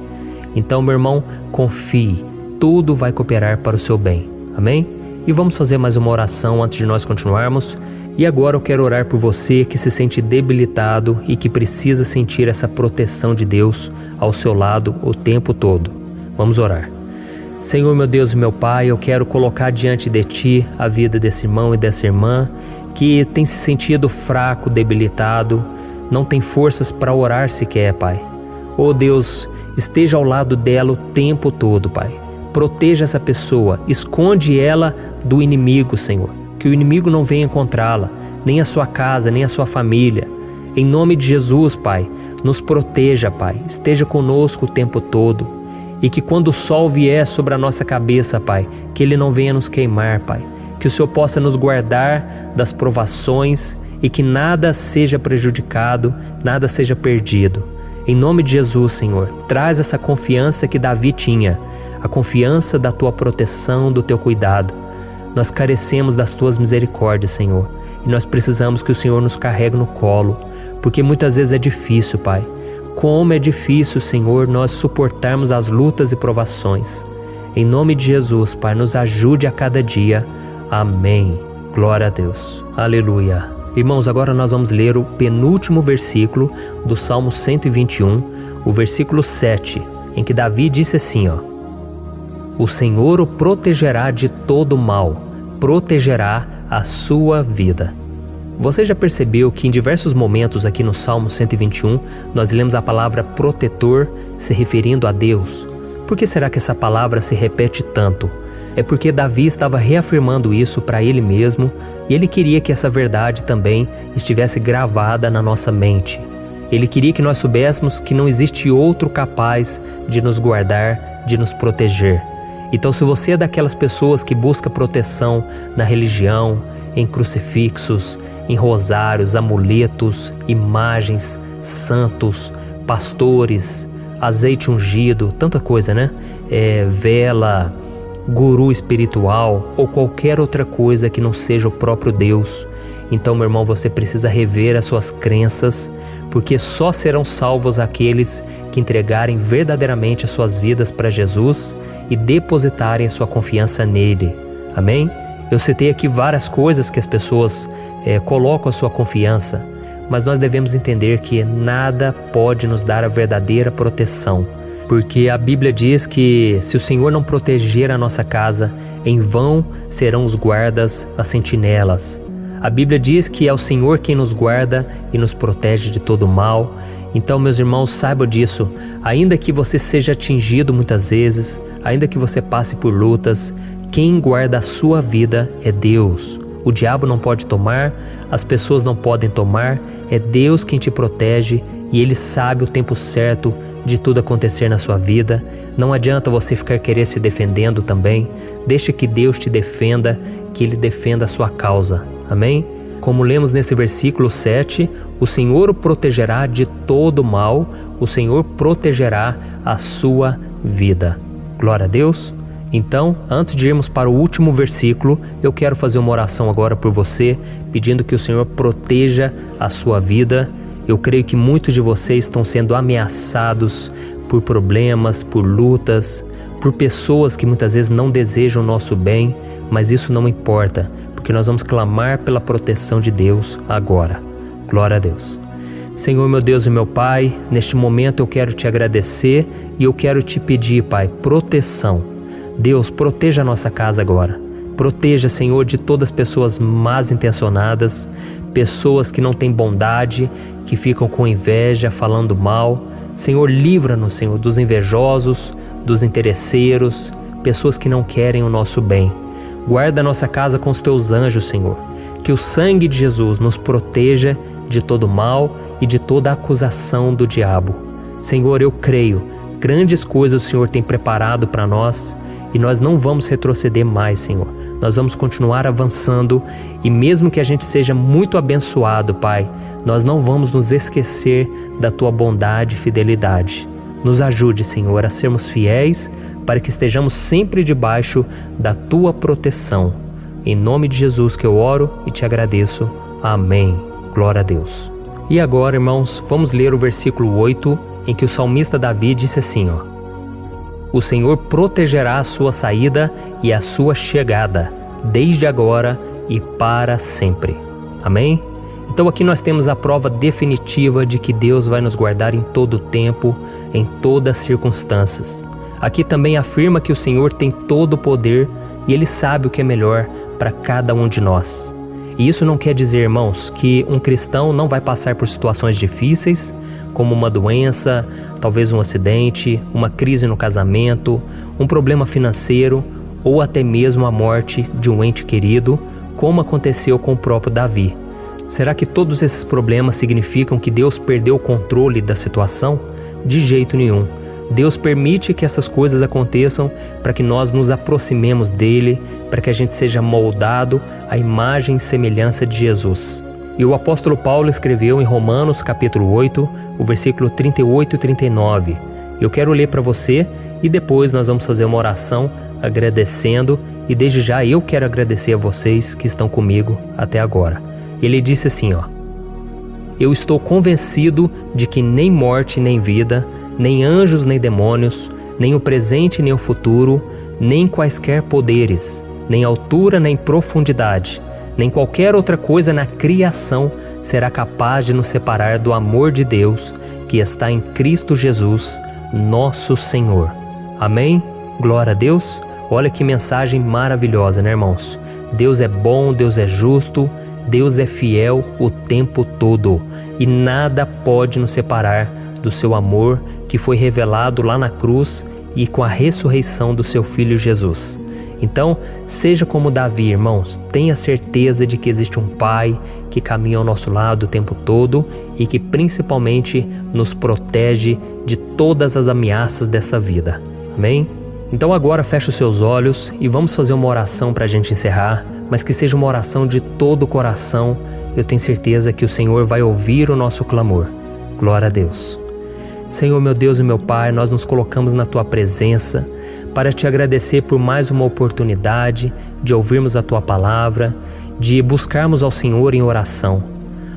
Então, meu irmão, confie, tudo vai cooperar para o seu bem. Amém? E vamos fazer mais uma oração antes de nós continuarmos. E agora eu quero orar por você que se sente debilitado e que precisa sentir essa proteção de Deus ao seu lado o tempo todo. Vamos orar. Senhor, meu Deus e meu Pai, eu quero colocar diante de Ti a vida desse irmão e dessa irmã que tem se sentido fraco, debilitado, não tem forças para orar sequer, Pai. Oh Deus, esteja ao lado dela o tempo todo, Pai. Proteja essa pessoa, esconde ela do inimigo, Senhor. Que o inimigo não venha encontrá-la, nem a sua casa, nem a sua família. Em nome de Jesus, Pai, nos proteja, Pai. Esteja conosco o tempo todo. E que quando o sol vier sobre a nossa cabeça, Pai, que ele não venha nos queimar, Pai. Que o Senhor possa nos guardar das provações e que nada seja prejudicado, nada seja perdido. Em nome de Jesus, Senhor, traz essa confiança que Davi tinha, a confiança da Tua proteção, do Teu cuidado. Nós carecemos das Tuas misericórdias, Senhor, e nós precisamos que o Senhor nos carregue no colo, porque muitas vezes é difícil, Pai. Como é difícil, Senhor, nós suportarmos as lutas e provações. Em nome de Jesus, Pai, nos ajude a cada dia. Amém. Glória a Deus. Aleluia. Irmãos, agora nós vamos ler o penúltimo versículo do Salmo 121, o versículo 7, em que Davi disse assim, ó: O Senhor o protegerá de todo mal, protegerá a sua vida. Você já percebeu que em diversos momentos aqui no Salmo 121, nós lemos a palavra protetor se referindo a Deus? Por que será que essa palavra se repete tanto? É porque Davi estava reafirmando isso para ele mesmo e ele queria que essa verdade também estivesse gravada na nossa mente. Ele queria que nós soubéssemos que não existe outro capaz de nos guardar, de nos proteger. Então, se você é daquelas pessoas que busca proteção na religião, em crucifixos, em rosários, amuletos, imagens, santos, pastores, azeite ungido, tanta coisa, né? Vela, guru espiritual ou qualquer outra coisa que não seja o próprio Deus. Então, meu irmão, você precisa rever as suas crenças, porque só serão salvos aqueles que entregarem verdadeiramente as suas vidas para Jesus e depositarem a sua confiança nele. Amém? Eu citei aqui várias coisas que as pessoas colocam a sua confiança, mas nós devemos entender que nada pode nos dar a verdadeira proteção, porque a Bíblia diz que se o Senhor não proteger a nossa casa, em vão serão os guardas, as sentinelas. A Bíblia diz que é o Senhor quem nos guarda e nos protege de todo mal. Então, meus irmãos, saibam disso. Ainda que você seja atingido muitas vezes, ainda que você passe por lutas, quem guarda a sua vida é Deus. O diabo não pode tomar, as pessoas não podem tomar, é Deus quem te protege e Ele sabe o tempo certo de tudo acontecer na sua vida. Não adianta você ficar querer se defendendo também. Deixa que Deus te defenda, que Ele defenda a sua causa. Amém? Como lemos nesse versículo 7, o Senhor o protegerá de todo mal, o Senhor protegerá a sua vida. Glória a Deus. Então, antes de irmos para o último versículo, eu quero fazer uma oração agora por você, pedindo que o Senhor proteja a sua vida. Eu creio que muitos de vocês estão sendo ameaçados por problemas, por lutas, por pessoas que muitas vezes não desejam o nosso bem, mas isso não importa, porque nós vamos clamar pela proteção de Deus agora. Glória a Deus. Senhor, meu Deus e meu Pai, neste momento eu quero te agradecer e eu quero te pedir, Pai, proteção. Deus, proteja a nossa casa agora. Proteja, Senhor, de todas as pessoas más intencionadas, pessoas que não têm bondade, que ficam com inveja, falando mal. Senhor, livra-nos, Senhor, dos invejosos, dos interesseiros, pessoas que não querem o nosso bem. Guarda a nossa casa com os teus anjos, Senhor. Que o sangue de Jesus nos proteja de todo mal e de toda acusação do diabo. Senhor, eu creio, grandes coisas o Senhor tem preparado para nós e nós não vamos retroceder mais, Senhor. Nós vamos continuar avançando e mesmo que a gente seja muito abençoado, Pai, nós não vamos nos esquecer da Tua bondade e fidelidade. Nos ajude, Senhor, a sermos fiéis para que estejamos sempre debaixo da Tua proteção. Em nome de Jesus que eu oro e te agradeço. Amém. Glória a Deus. E agora, irmãos, vamos ler o versículo 8, em que o salmista Davi disse assim, O Senhor protegerá a sua saída e a sua chegada, desde agora e para sempre. Amém? Então aqui nós temos a prova definitiva de que Deus vai nos guardar em todo o tempo, em todas as circunstâncias. Aqui também afirma que o Senhor tem todo o poder e Ele sabe o que é melhor para cada um de nós. E isso não quer dizer, irmãos, que um cristão não vai passar por situações difíceis, como uma doença, talvez um acidente, uma crise no casamento, um problema financeiro ou até mesmo a morte de um ente querido, como aconteceu com o próprio Davi. Será que todos esses problemas significam que Deus perdeu o controle da situação? De jeito nenhum. Deus permite que essas coisas aconteçam para que nós nos aproximemos dele, para que a gente seja moldado à imagem e semelhança de Jesus. E o apóstolo Paulo escreveu em Romanos capítulo 8, o versículo 38 e 39. Eu quero ler para você e depois nós vamos fazer uma oração agradecendo e desde já eu quero agradecer a vocês que estão comigo até agora. Ele disse assim, Eu estou convencido de que nem morte nem vida, nem anjos nem demônios, nem o presente nem o futuro, nem quaisquer poderes, nem altura nem profundidade, nem qualquer outra coisa na criação será capaz de nos separar do amor de Deus que está em Cristo Jesus, nosso Senhor. Amém? Glória a Deus. Olha que mensagem maravilhosa, né, irmãos? Deus é bom, Deus é justo, Deus é fiel o tempo todo e nada pode nos separar do seu amor que foi revelado lá na cruz e com a ressurreição do seu Filho Jesus. Então, seja como Davi, irmãos, tenha certeza de que existe um Pai que caminha ao nosso lado o tempo todo e que principalmente nos protege de todas as ameaças desta vida. Amém? Então agora feche os seus olhos e vamos fazer uma oração para a gente encerrar, mas que seja uma oração de todo o coração. Eu tenho certeza que o Senhor vai ouvir o nosso clamor. Glória a Deus. Senhor, meu Deus e meu Pai, nós nos colocamos na Tua presença para Te agradecer por mais uma oportunidade de ouvirmos a Tua palavra, de buscarmos ao Senhor em oração.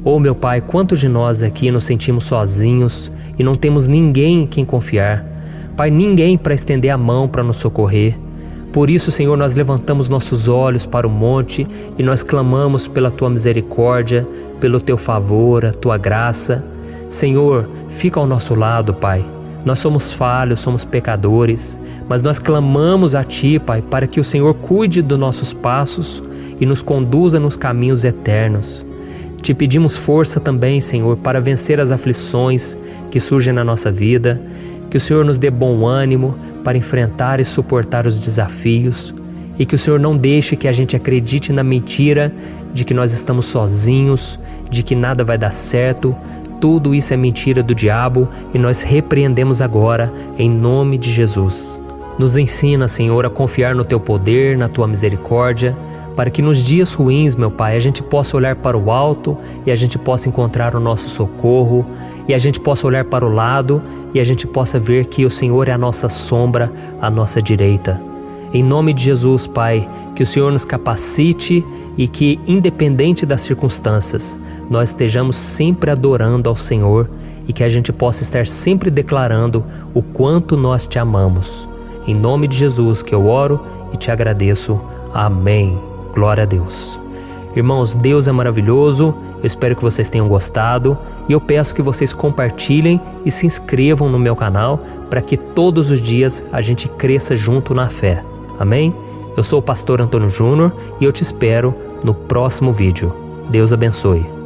Oh, meu Pai, quantos de nós aqui nos sentimos sozinhos e não temos ninguém em quem confiar? Pai, ninguém para estender a mão para nos socorrer. Por isso, Senhor, nós levantamos nossos olhos para o monte e nós clamamos pela Tua misericórdia, pelo Teu favor, a Tua graça. Senhor, fica ao nosso lado, Pai. Nós somos falhos, somos pecadores, mas nós clamamos a Ti, Pai, para que o Senhor cuide dos nossos passos e nos conduza nos caminhos eternos. Te pedimos força também, Senhor, para vencer as aflições que surgem na nossa vida, que o Senhor nos dê bom ânimo para enfrentar e suportar os desafios e que o Senhor não deixe que a gente acredite na mentira de que nós estamos sozinhos, de que nada vai dar certo. Tudo isso é mentira do diabo e nós repreendemos agora em nome de Jesus. Nos ensina, Senhor, a confiar no Teu poder, na Tua misericórdia, para que nos dias ruins, meu Pai, a gente possa olhar para o alto e a gente possa encontrar o nosso socorro e a gente possa olhar para o lado e a gente possa ver que o Senhor é a nossa sombra, a nossa direita. Em nome de Jesus, Pai, que o Senhor nos capacite e que, independente das circunstâncias, nós estejamos sempre adorando ao Senhor e que a gente possa estar sempre declarando o quanto nós Te amamos. Em nome de Jesus que eu oro e Te agradeço. Amém. Glória a Deus. Irmãos, Deus é maravilhoso Eu espero que vocês tenham gostado e eu peço que vocês compartilhem e se inscrevam no meu canal para que todos os dias a gente cresça junto na fé. Amém? Eu sou o pastor Antônio Júnior e eu te espero no próximo vídeo. Deus abençoe.